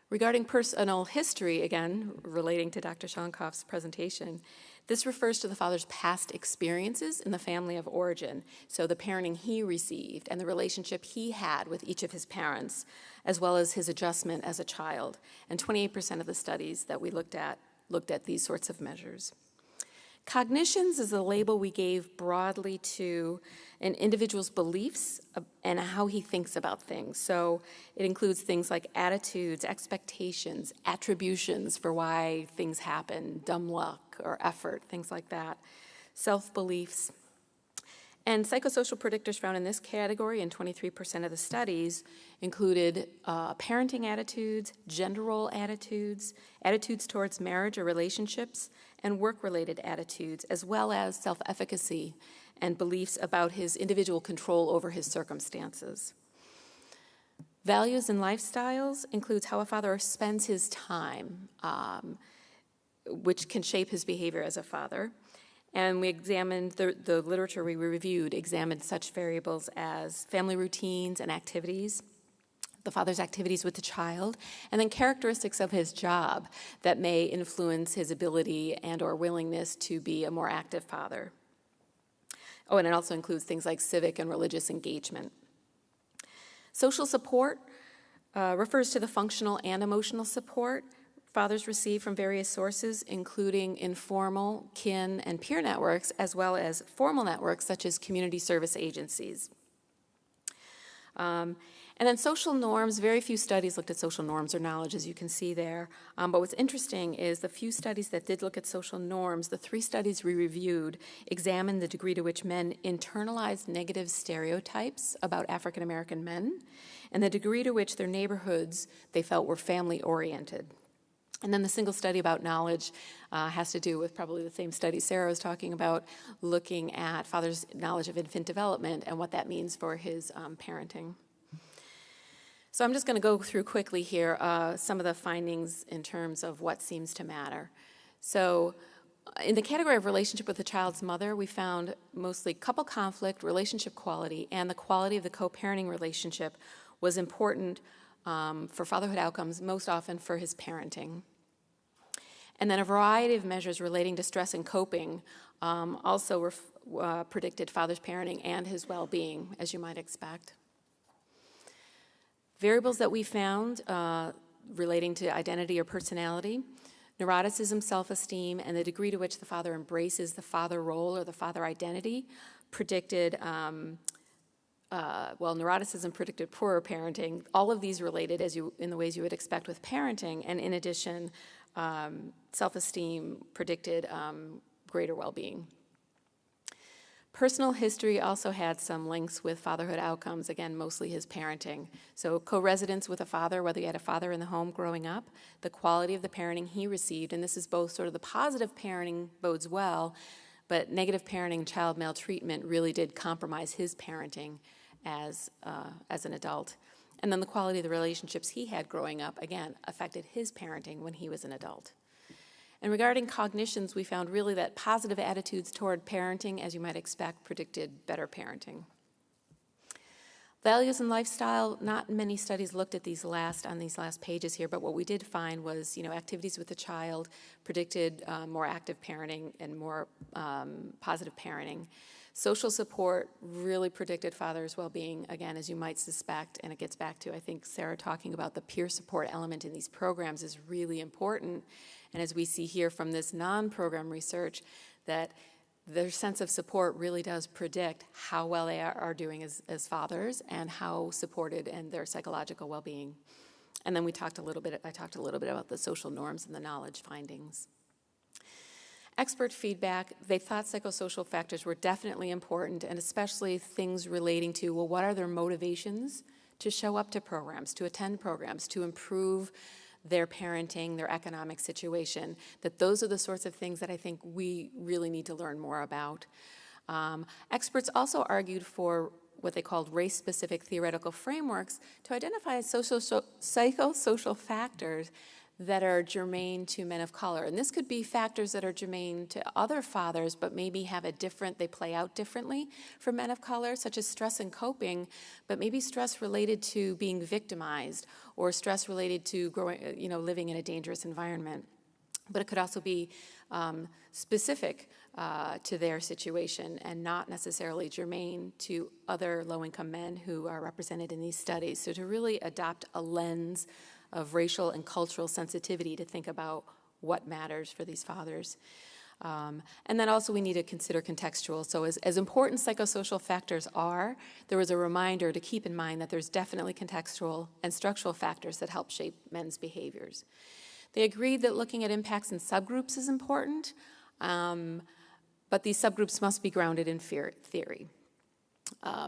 [SPEAKER 4] Regarding personal history, again, relating to Dr. Shonkoff's presentation, this refers to the father's past experiences in the family of origin, so the parenting he received and the relationship he had with each of his parents, as well as his adjustment as a child. And 28% of the studies that we looked at these sorts of measures. Cognitions is a label we gave broadly to an individual's beliefs and how he thinks about things. So it includes things like attitudes, expectations, attributions for why things happen, dumb luck or effort, things like that, self-beliefs. And psychosocial predictors found in this category in 23% of the studies included parenting attitudes, gender role attitudes, attitudes towards marriage or relationships, and work-related attitudes, as well as self-efficacy and beliefs about his individual control over his circumstances. Values and lifestyles includes how a father spends his time, which can shape his behavior as a father. And we examined, the literature we reviewed examined such variables as family routines and activities, the father's activities with the child, and then characteristics of his job that may influence his ability and or willingness to be a more active father. Oh, and it also includes things like civic and religious engagement. Social support refers to the functional and emotional support fathers receive from various sources, including informal, kin, and peer networks, as well as formal networks such as community service agencies. And then social norms, very few studies looked at social norms or knowledge, as you can see there. But what's interesting is the few studies that did look at social norms, the 3 studies we reviewed examined the degree to which men internalized negative stereotypes about African American men, and the degree to which their neighborhoods they felt were family-oriented. And then the single study about knowledge has to do with probably the same study Sarah was talking about, looking at father's knowledge of infant development and what that means for his parenting. So I'm just going to go through quickly here some of the findings in terms of what seems to matter. So in the category of relationship with the child's mother, we found mostly couple conflict, relationship quality, and the quality of the co-parenting relationship was important for fatherhood outcomes, most often for his parenting. And then a variety of measures relating to stress and coping also predicted father's parenting and his well-being, as you might expect. Variables that we found relating to identity or personality, neuroticism, self-esteem, and the degree to which the father embraces the father role or the father identity predicted, neuroticism predicted poorer parenting. All of these related in the ways you would expect with parenting, and in addition, self-esteem predicted greater well-being. Personal history also had some links with fatherhood outcomes, again, mostly his parenting. So co-residence with a father, whether you had a father in the home growing up, the quality of the parenting he received, and this is both sort of the positive parenting bodes well, but negative parenting, child maltreatment really did compromise his parenting as an adult. And then the quality of the relationships he had growing up, again, affected his parenting when he was an adult. And regarding cognitions, we found really that positive attitudes toward parenting, as you might expect, predicted better parenting. Values and lifestyle, not many studies looked at on these last pages here, but what we did find was, activities with the child predicted more active parenting and more positive parenting. Social support really predicted father's well-being, again, as you might suspect, and it gets back to, I think, Sarah talking about the peer support element in these programs is really important. And as we see here from this non-program research, that their sense of support really does predict how well they are doing as fathers and how supported and their psychological well-being. And then I talked a little bit about the social norms and the knowledge findings. Expert feedback, they thought psychosocial factors were definitely important, and especially things relating to, well, what are their motivations to show up to programs, to attend programs, to improve their parenting, their economic situation, that those are the sorts of things that I think we really need to learn more about. Experts also argued for what they called race-specific theoretical frameworks to identify psychosocial factors that are germane to men of color. And this could be factors that are germane to other fathers, but maybe they play out differently for men of color, such as stress and coping, but maybe stress related to being victimized or stress related to living in a dangerous environment. But it could also be specific to their situation and not necessarily germane to other low-income men who are represented in these studies. So to really adopt a lens of racial and cultural sensitivity to think about what matters for these fathers. And then also we need to consider contextual. So as important psychosocial factors are, there was a reminder to keep in mind that there's definitely contextual and structural factors that help shape men's behaviors. They agreed that looking at impacts in subgroups is important, but these subgroups must be grounded in theory.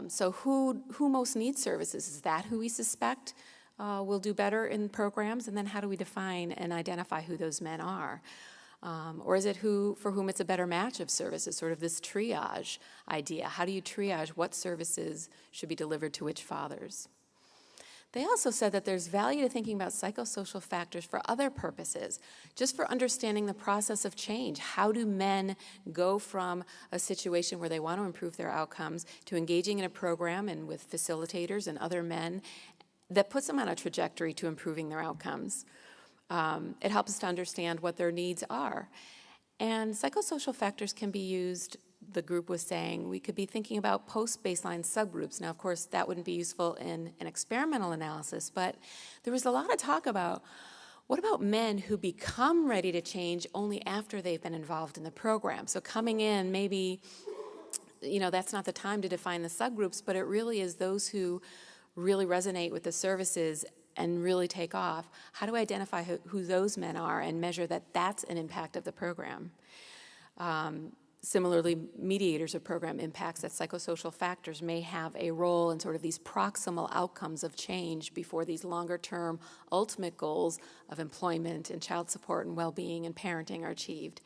[SPEAKER 4] So who most needs services? Is that who we suspect will do better in programs? And then how do we define and identify who those men are? Or is it for whom it's a better match of services, sort of this triage idea? How do you triage what services should be delivered to which fathers? They also said that there's value to thinking about psychosocial factors for other purposes, just for understanding the process of change. How do men go from a situation where they want to improve their outcomes to engaging in a program and with facilitators and other men that puts them on a trajectory to improving their outcomes? It helps us to understand what their needs are. And psychosocial factors can be used, the group was saying, we could be thinking about post-baseline subgroups. Now, of course, that wouldn't be useful in an experimental analysis, but there was a lot of talk about what about men who become ready to change only after they've been involved in the program? So coming in, maybe, that's not the time to define the subgroups, but it really is those who really resonate with the services and really take off. How do I identify who those men are and measure that that's an impact of the program? Similarly, mediators of program impacts, that psychosocial factors may have a role in sort of these proximal outcomes of change before these longer-term ultimate goals of employment and child support and well-being and parenting are achieved.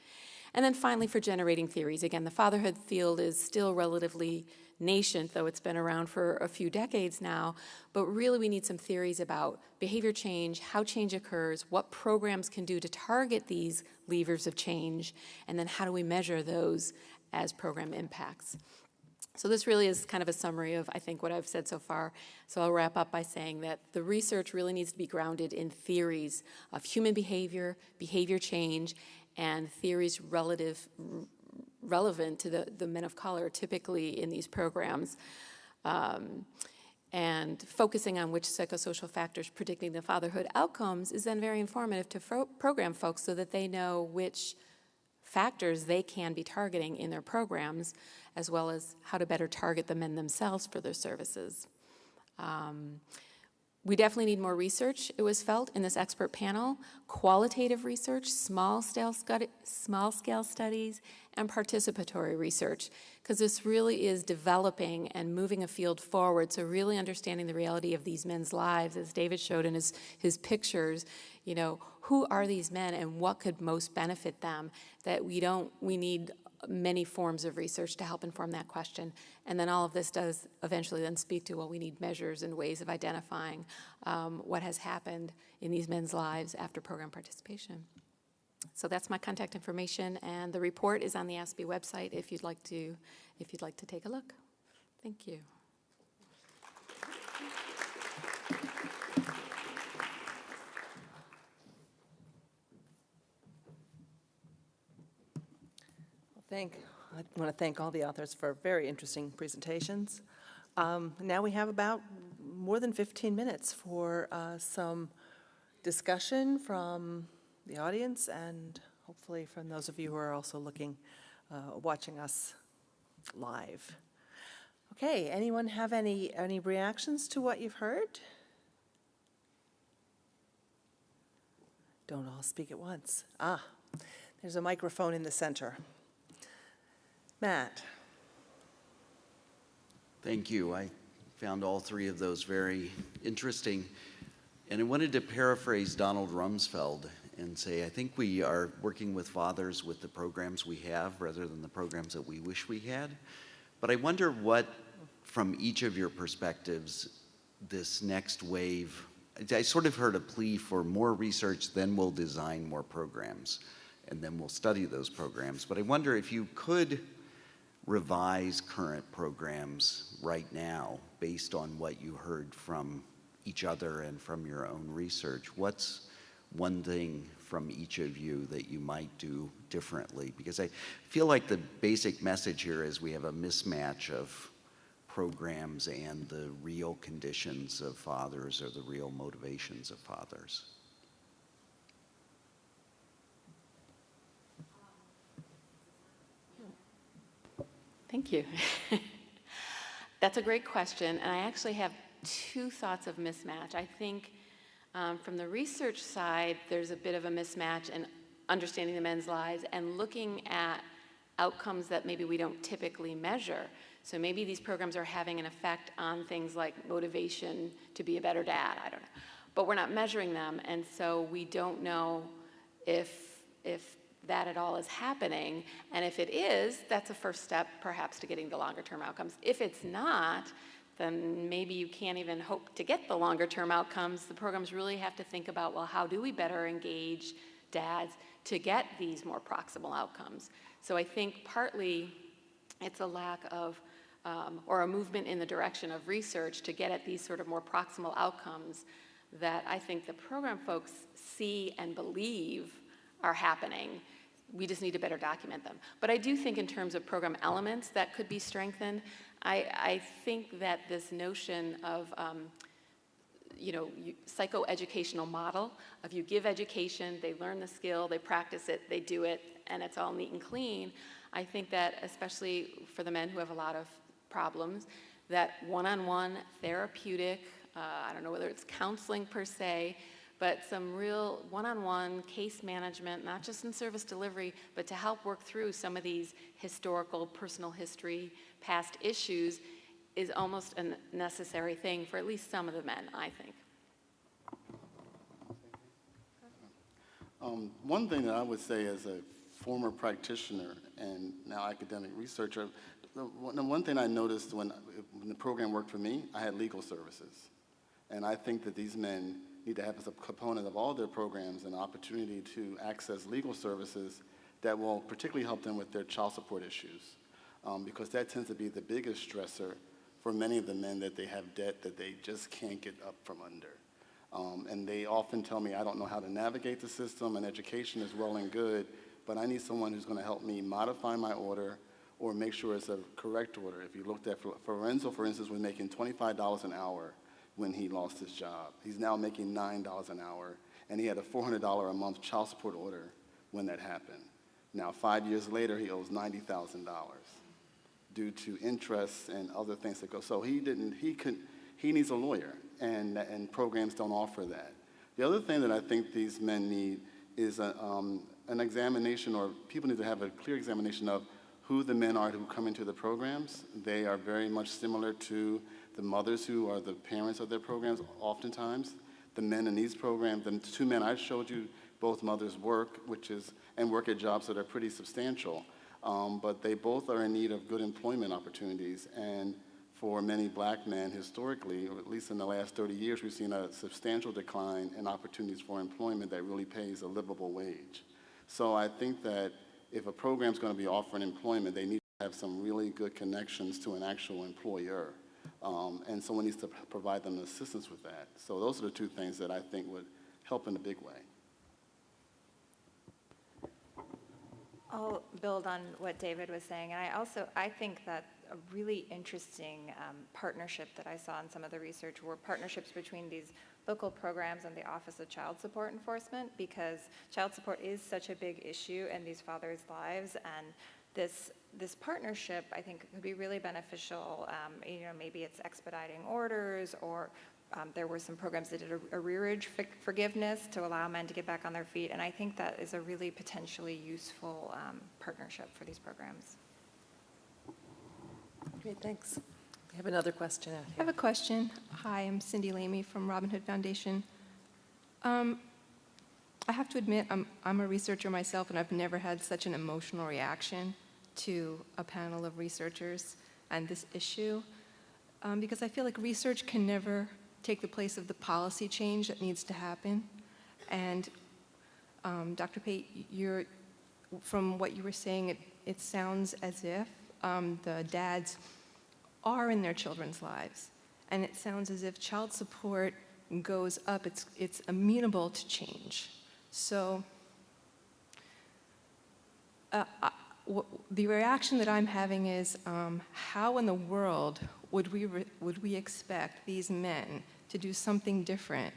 [SPEAKER 4] And then finally, for generating theories. Again, the fatherhood field is still relatively nascent, though it's been around for a few decades now, but really we need some theories about behavior change, how change occurs, what programs can do to target these levers of change, and then how do we measure those as program impacts. So this really is kind of a summary of, I think, what I've said so far. So I'll wrap up by saying that the research really needs to be grounded in theories of human behavior, behavior change, and theories relevant to the men of color typically in these programs, and focusing on which psychosocial factors predicting the fatherhood outcomes is then very informative to program folks so that they know which factors they can be targeting in their programs, as well as how to better target the men themselves for their services. We definitely need more research, it was felt, in this expert panel, qualitative research, small-scale studies, and participatory research, because this really is developing and moving a field forward, so really understanding the reality of these men's lives, as David showed in his pictures, you know, who are these men and what could most benefit them, that we need many forms of research to help inform that question. And then all of this does eventually then speak to, well, we need measures and ways of identifying what has happened in these men's lives after program participation. So that's my contact information, and the report is on the ASPE website if you'd like to take a look. Thank you.
[SPEAKER 1] I want to thank all the authors for very interesting presentations. Now we have about more than 15 minutes for some discussion from the audience and hopefully from those of you who are also watching us live. Okay, anyone have any reactions to what you've heard? Don't all speak at once. There's a microphone in the center. Matt.
[SPEAKER 5] Thank you. I found all three of those very interesting. And I wanted to paraphrase Donald Rumsfeld and say, I think we are working with fathers with the programs we have rather than the programs that we wish we had. But I wonder what, from each of your perspectives, this next wave, I sort of heard a plea for more research, then we'll design more programs, and then we'll study those programs. But I wonder if you could revise current programs right now based on what you heard from each other and from your own research. What's one thing from each of you that you might do differently? Because I feel like the basic message here is we have a mismatch of programs and the real conditions of fathers or the real motivations of fathers.
[SPEAKER 4] Thank you. That's a great question, and I actually have two thoughts of mismatch. I think from the research side, there's a bit of a mismatch in understanding the men's lives and looking at outcomes that maybe we don't typically measure. So maybe these programs are having an effect on things like motivation to be a better dad, I don't know. But we're not measuring them, and so we don't know if that at all is happening. And if it is, that's a first step perhaps to getting the longer term outcomes. If it's not, then maybe you can't even hope to get the longer term outcomes. The programs really have to think about, well, how do we better engage dads to get these more proximal outcomes? So I think partly it's a lack of, or a movement in the direction of research to get at these sort of more proximal outcomes that I think the program folks see and believe are happening. We just need to better document them. But I do think in terms of program elements that could be strengthened. I think that this notion of psychoeducational model of you give education, they learn the skill, they practice it, they do it, and it's all neat and clean. I think that especially for the men who have a lot of problems, that one-on-one therapeutic, I don't know whether it's counseling per se, but some real one-on-one case management, not just in service delivery, but to help work through some of these historical, personal history, past issues is almost a necessary thing for at least some of the men, I think.
[SPEAKER 2] One thing that I would say as a former practitioner and now academic researcher, the one thing I noticed when the program worked for me, I had legal services. And I think that these men need to have as a component of all their programs an opportunity to access legal services that will particularly help them with their child support issues, because that tends to be the biggest stressor for many of the men, that they have debt that they just can't get up from under. And they often tell me, I don't know how to navigate the system, and education is well and good, but I need someone who's going to help me modify my order or make sure it's a correct order. If you looked at, for Renzo, for instance, was making $25 an hour when he lost his job. He's now making $9 an hour, and he had a $400 a month child support order when that happened. Now, 5 years later, he owes $90,000 due to interest and other things that go. So he needs a lawyer, and programs don't offer that. The other thing that I think these men need is an examination, or people need to have a clear examination of who the men are who come into the programs. They are very much similar to the mothers who are the parents of their programs oftentimes. The men in these programs, the two men I showed you, both mothers work, and work at jobs that are pretty substantial, but they both are in need of good employment opportunities. And for many black men, historically, or at least in the last 30 years, we've seen a substantial decline in opportunities for employment that really pays a livable wage. So I think that if a program's going to be offering employment, they need to have some really good connections to an actual employer. And someone needs to provide them assistance with that. So those are the two things that I think would help in a big way.
[SPEAKER 3] I'll build on what David was saying, and I think that a really interesting partnership that I saw in some of the research were partnerships between these local programs and the Office of Child Support Enforcement, because child support is such a big issue in these fathers' lives, and this partnership, I think, could be really beneficial. Maybe it's expediting orders, or there were some programs that did a rearage forgiveness to allow men to get back on their feet, and I think that is a really potentially useful partnership for these programs.
[SPEAKER 1] Great, thanks. We have another question out
[SPEAKER 6] I
[SPEAKER 1] here.
[SPEAKER 6] have a question. Hi, I'm Cindy Lamey from Robin Hood Foundation. I have to admit, I'm a researcher myself, and I've never had such an emotional reaction to a panel of researchers and this issue, because I feel like research can never take the place of the policy change that needs to happen. And Dr. Pate, from what you were saying, it sounds as if the dads are in their children's lives, and it sounds as if child support goes up, it's amenable to change. So the reaction that I'm having is, how in the world would we expect these men to do something different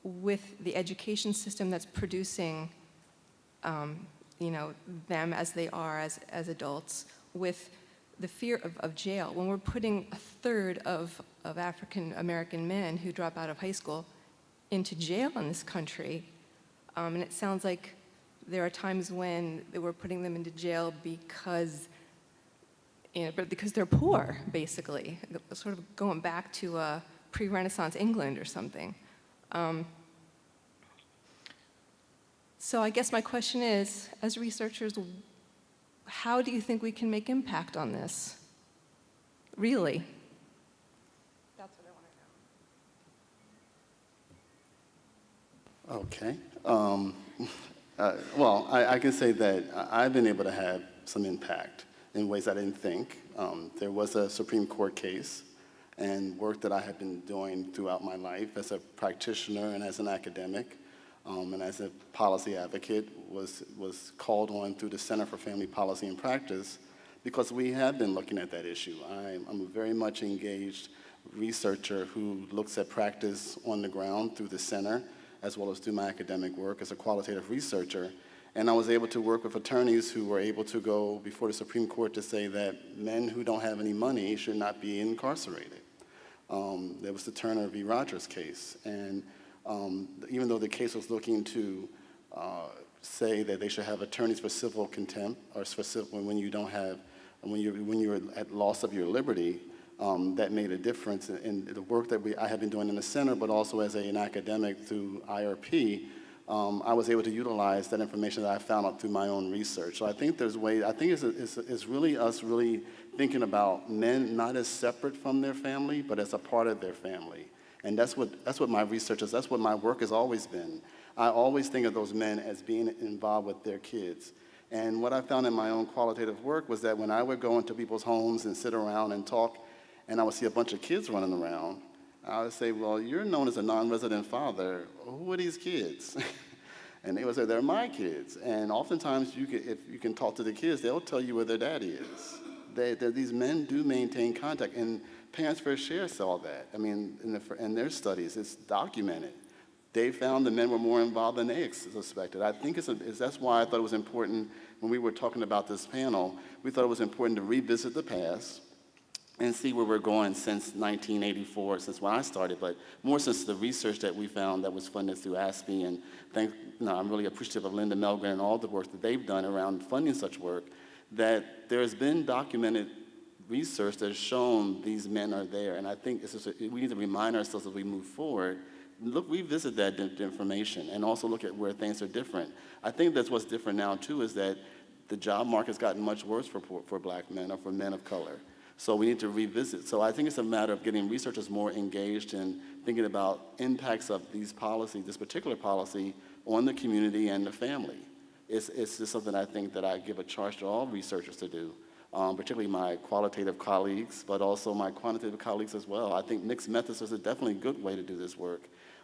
[SPEAKER 6] with the education system that's producing them as they are as adults, with the fear of jail, when we're putting a third of African American men who drop out of high school into jail in this country. And it sounds like there are times when we're putting them into jail because they're poor, basically, sort of going back to pre-Renaissance England or something. So I guess my question is, as researchers, how do you think we can make impact on this? Really? That's what I want to know.
[SPEAKER 2] Okay. Well, I can say that I've been able to have some impact in ways I didn't think. There was a Supreme Court case and work that I had been doing throughout my life as a practitioner and as an academic, and as a policy advocate, was called on through the Center for Family Policy and Practice, because we have been looking at that issue. I'm a very much engaged researcher who looks at practice on the ground through the center, as well as through my academic work as a qualitative researcher. And I was able to work with attorneys who were able to go before the Supreme Court to say that men who don't have any money should not be incarcerated. There was the Turner v. Rogers case. And even though the case was looking to say that they should have attorneys for civil contempt, or for civil, when you're at loss of your liberty, that made a difference in the work that I have been doing in the center, but also as an academic through IRP. I was able to utilize that information that I found out through my own research. So I think there's ways. I think it's really us really thinking about men not as separate from their family, but as a part of their family. And that's what my research is. That's what my work has always been. I always think of those men as being involved with their kids. And what I found in my own qualitative work was that when I would go into people's homes and sit around and talk, and I would see a bunch of kids running around, I would say, well, you're known as a non-resident father. Who are these kids? And they would say, they're my kids. And oftentimes, if you can talk to the kids, they'll tell you where their daddy is. These men do maintain contact. And Parents Fair Share saw that. I mean, in their studies, it's documented. they found the men were more involved than they suspected. I think that's why I thought it was important when we were talking about this panel, we thought it was important to revisit the past and see where we're going since 1984, since when I started, but more since the research that we found that was funded through ASPE. And I'm really appreciative of Linda Melgren and all the work that they've done around funding such work, that there has been documented research that has shown these men are there. And I think we need to remind ourselves as we move forward, revisit that information and also look at where things are different. I think that's what's different now too, is that the job market's gotten much worse for black men or for men of color. So we need to revisit. So I think it's a matter of getting researchers more engaged in thinking about impacts of these policies, this particular policy, on the community and the family. It's just something I think that I give a charge to all researchers to do, particularly my qualitative colleagues, but also my quantitative colleagues as well. I think mixed methods is a definitely good way to do this work.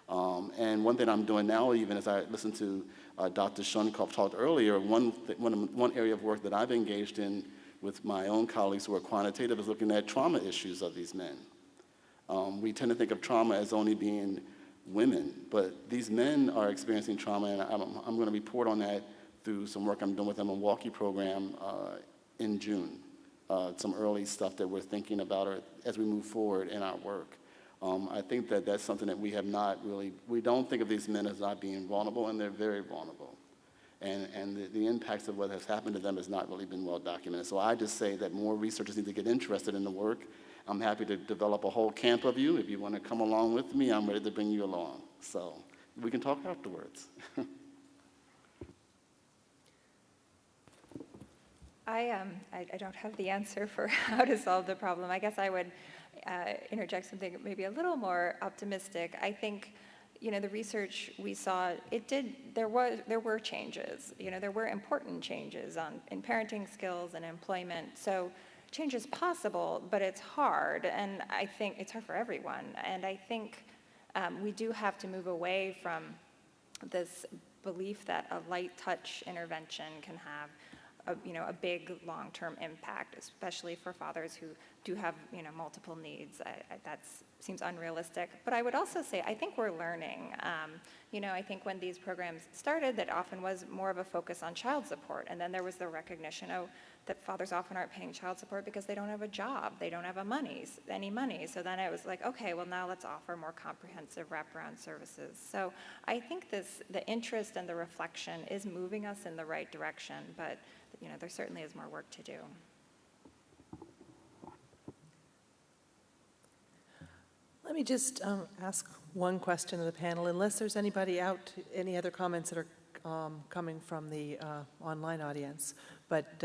[SPEAKER 2] And one thing I'm doing now, even as I listen to Dr. Schoenkopf talk earlier, one area of work that I've engaged in with my own colleagues who are quantitative is looking at trauma issues of these men. We tend to think of trauma as only being women, but these men are experiencing trauma, and I'm going to report on that through some work I'm doing with the Milwaukee program in June. Some early stuff that we're thinking about as we move forward in our work. I think that that's something that we have not really, we don't think of these men as not being vulnerable, and they're very vulnerable. And the impacts of what has happened to them has not really been well documented. So I just say that more researchers need to get interested in the work. I'm happy to develop a whole camp of you. If you want to come along with me, I'm ready to bring you along. So we can talk afterwards.
[SPEAKER 3] I don't have the answer for how to solve the problem. I guess I would interject something maybe a little more optimistic. I think, the research we saw, there were changes. There were important changes in parenting skills and employment. So change is possible, but it's hard, and I think it's hard for everyone. And I think we do have to move away from this belief that a light touch intervention can have a big long-term impact, especially for fathers who do have, multiple needs. That seems unrealistic. But I would also say, I think we're learning. I think when these programs started, that often was more of a focus on child support. And then there was the recognition, that fathers often aren't paying child support because they don't have a job. They don't have any money. So then it was like, okay, well, now let's offer more comprehensive wraparound services. So I think the interest and the reflection is moving us in the right direction, but there certainly is more work to do.
[SPEAKER 1] Let me just ask one question of the panel, unless there's any other comments that are coming from the online audience. But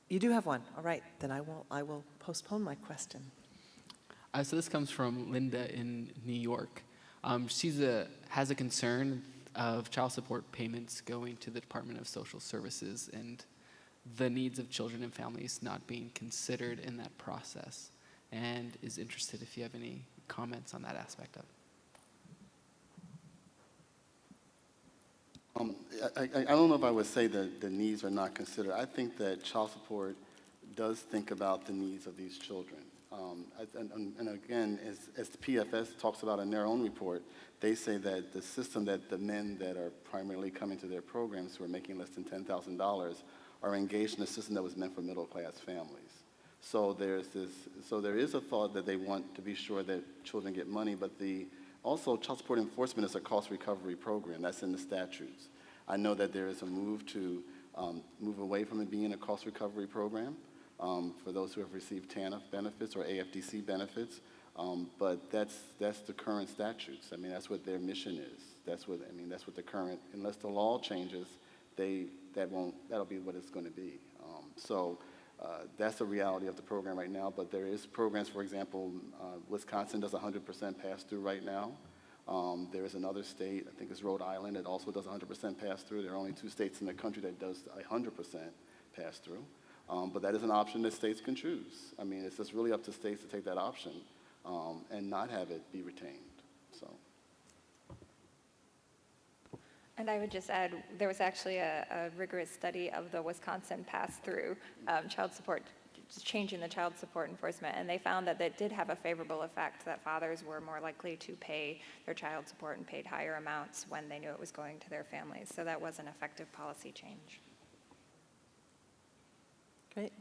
[SPEAKER 1] you do have one. All right, then I will postpone my question.
[SPEAKER 7] So this comes from Linda in New York. She has a concern of child support payments going to the Department of Social Services and the needs of children and families not being considered in that process, and is interested if you have any comments on that aspect of it.
[SPEAKER 2] I don't know if I would say that the needs are not considered. I think that child support does think about the needs of these children. And again, as the PFS talks about in their own report, they say that the system that the men that are primarily coming to their programs who are making less than $10,000 are engaged in a system that was meant for middle-class families. So there is a thought that they want to be sure that children get money, but also child support enforcement is a cost recovery program. That's in the statutes. I know that there is a move to move away from it being a cost recovery program for those who have received TANF benefits or AFDC benefits, but that's the current statutes. I mean, that's what their mission is. That's what the current, unless the law changes, that'll be what it's going to be. That's the reality of the program right now, but there is programs, for example, Wisconsin does 100% pass-through right now. There is another state, I think it's Rhode Island, that also does 100% pass-through. There are only 2 states in the country that does 100% pass-through. But that is an option that states can choose. I mean, it's just really up to states to take that option and not have it be retained. So.
[SPEAKER 3] And I would just add, there was actually a rigorous study of the Wisconsin pass-through child support changing the child support enforcement, and they found that that did have a favorable effect, that fathers were more likely to pay their child support and paid higher amounts when they knew it was going to their families. So that was an effective policy change.
[SPEAKER 1] Great.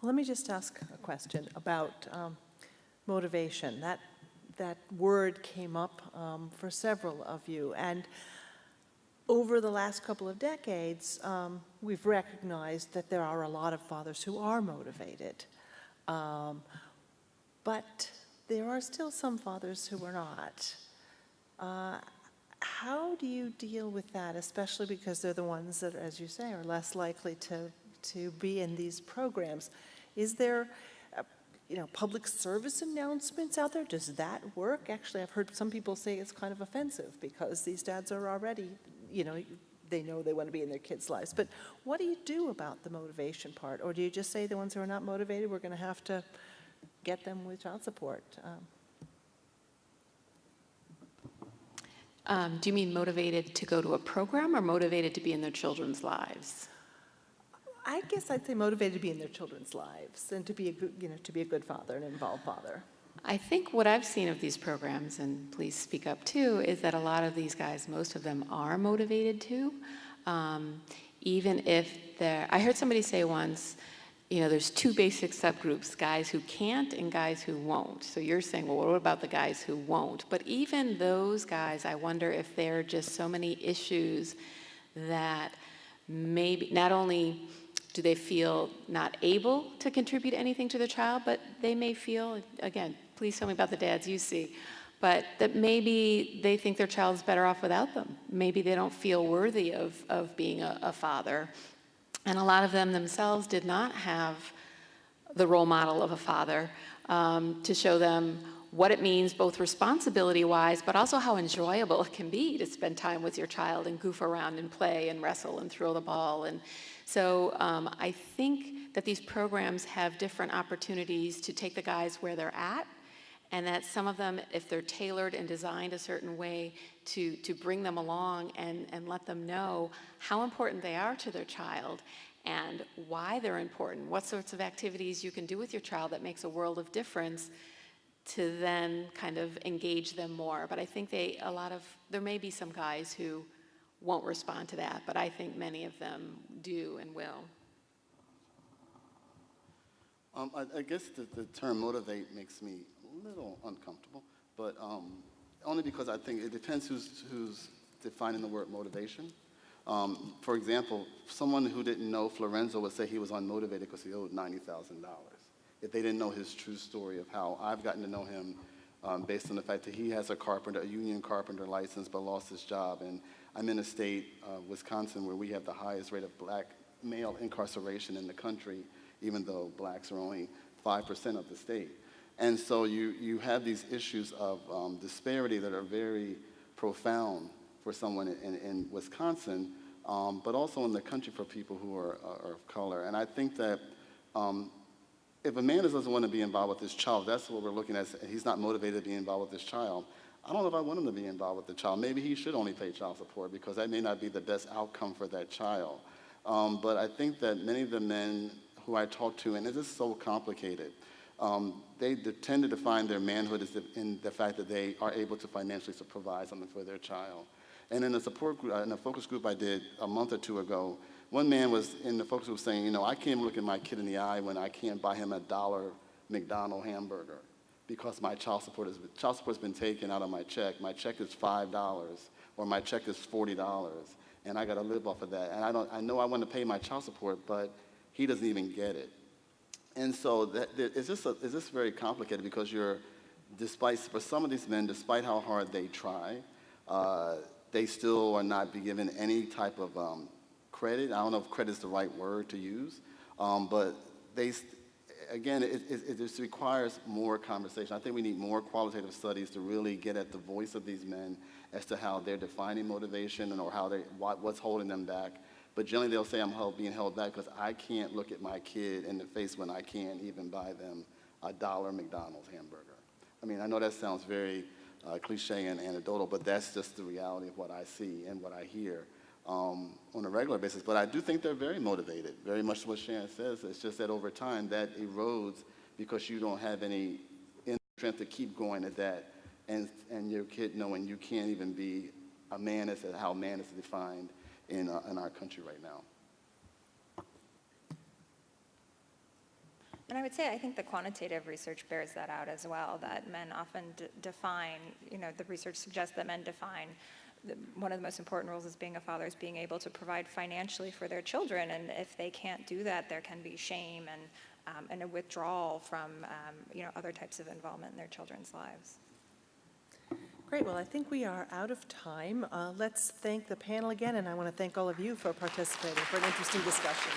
[SPEAKER 1] Well, let me just ask a question about motivation. That word came up for several of you, and over the last couple of decades, we've recognized that there are a lot of fathers who are motivated, but there are still some fathers who are not. How do you deal with that, especially because they're the ones that, as you say, are less likely to be in these programs? Is there public service announcements out there? Does that work? Actually, I've heard some people say it's kind of offensive because these dads are already, they know they want to be in their kids' lives. But what do you do about the motivation part? Or do you just say the ones who are not motivated, we're going to have to get them with child support?
[SPEAKER 4] Do you mean motivated to go to a program or motivated to be in their children's lives?
[SPEAKER 1] I guess I'd say motivated to be in their children's lives and to be a good, to be a good father, an involved father.
[SPEAKER 4] I think what I've seen of these programs, and please speak up too, is that a lot of these guys, most of them are motivated to, even if they're, I heard somebody say once, there's two basic subgroups, guys who can't and guys who won't. So you're saying, well, what about the guys who won't? But even those guys, I wonder if there are just so many issues that maybe not only do they feel not able to contribute anything to the child, but they may feel, again, please tell me about the dads you see, but that maybe they think their child's better off without them. Maybe they don't feel worthy of being a father. And a lot of them themselves did not have the role model of a father to show them what it means, both responsibility-wise, but also how enjoyable it can be to spend time with your child and goof around and play and wrestle and throw the ball. And so I think that these programs have different opportunities to take the guys where they're at, and that some of them, if they're tailored and designed a certain way, to bring them along and let them know how important they are to their child and why they're important, what sorts of activities you can do with your child that makes a world of difference, to then kind of engage them more. But I think there may be some guys who won't respond to that, but I think many of them do and will.
[SPEAKER 2] I guess the term motivate makes me a little uncomfortable, but only because I think it depends who's defining the word motivation. For example, someone who didn't know Florenzo would say he was unmotivated because he owed $90,000. If they didn't know his true story of how I've gotten to know him based on the fact that he has a union carpenter license, but lost his job. And I'm in a state, Wisconsin, where we have the highest rate of black male incarceration in the country, even though blacks are only 5% of the state. And so you have these issues of disparity that are very profound for someone in Wisconsin, but also in the country for people who are of color. And I think that if a man doesn't want to be involved with his child, that's what we're looking at. He's not motivated to be involved with his child. I don't know if I want him to be involved with the child. Maybe he should only pay child support because that may not be the best outcome for that child. But I think that many of the men who I talk to, and it is so complicated, they tend to define their manhood as in the fact that they are able to financially provide something for their child. And in a support group, in a focus group I did a month or two ago, one man was in the focus group saying, I can't look at my kid in the eye when I can't buy him a $1 McDonald's hamburger because my child support's been taken out of my check. My check is $5 or my check is $40, and I got to live off of that. And I know I want to pay my child support, but he doesn't even get it. And so it's just very complicated because for some of these men, despite how hard they try, they still are not be given any type of credit. I don't know if credit is the right word to use, but it just requires more conversation. I think we need more qualitative studies to really get at the voice of these men as to how they're defining motivation or what's holding them back. But generally they'll say I'm being held back because I can't look at my kid in the face when I can't even buy them a $1 McDonald's hamburger. I mean, I know that sounds very cliche and anecdotal, but that's just the reality of what I see and what I hear. on a regular basis. But I do think they're very motivated, very much what Sharon says. It's just that over time that erodes because you don't have any inner strength to keep going at that, and your kid knowing you can't even be a man as how man is defined in our country right now.
[SPEAKER 3] And I would say I think the quantitative research bears that out as well, that men often define, the research suggests that men define one of the most important roles as being a father is being able to provide financially for their children, and if they can't do that, there can be shame and a withdrawal from other types of involvement in their children's lives.
[SPEAKER 1] Great, well, I think we are out of time. Let's thank the panel again, and I want to thank all of you for participating, for an interesting discussion.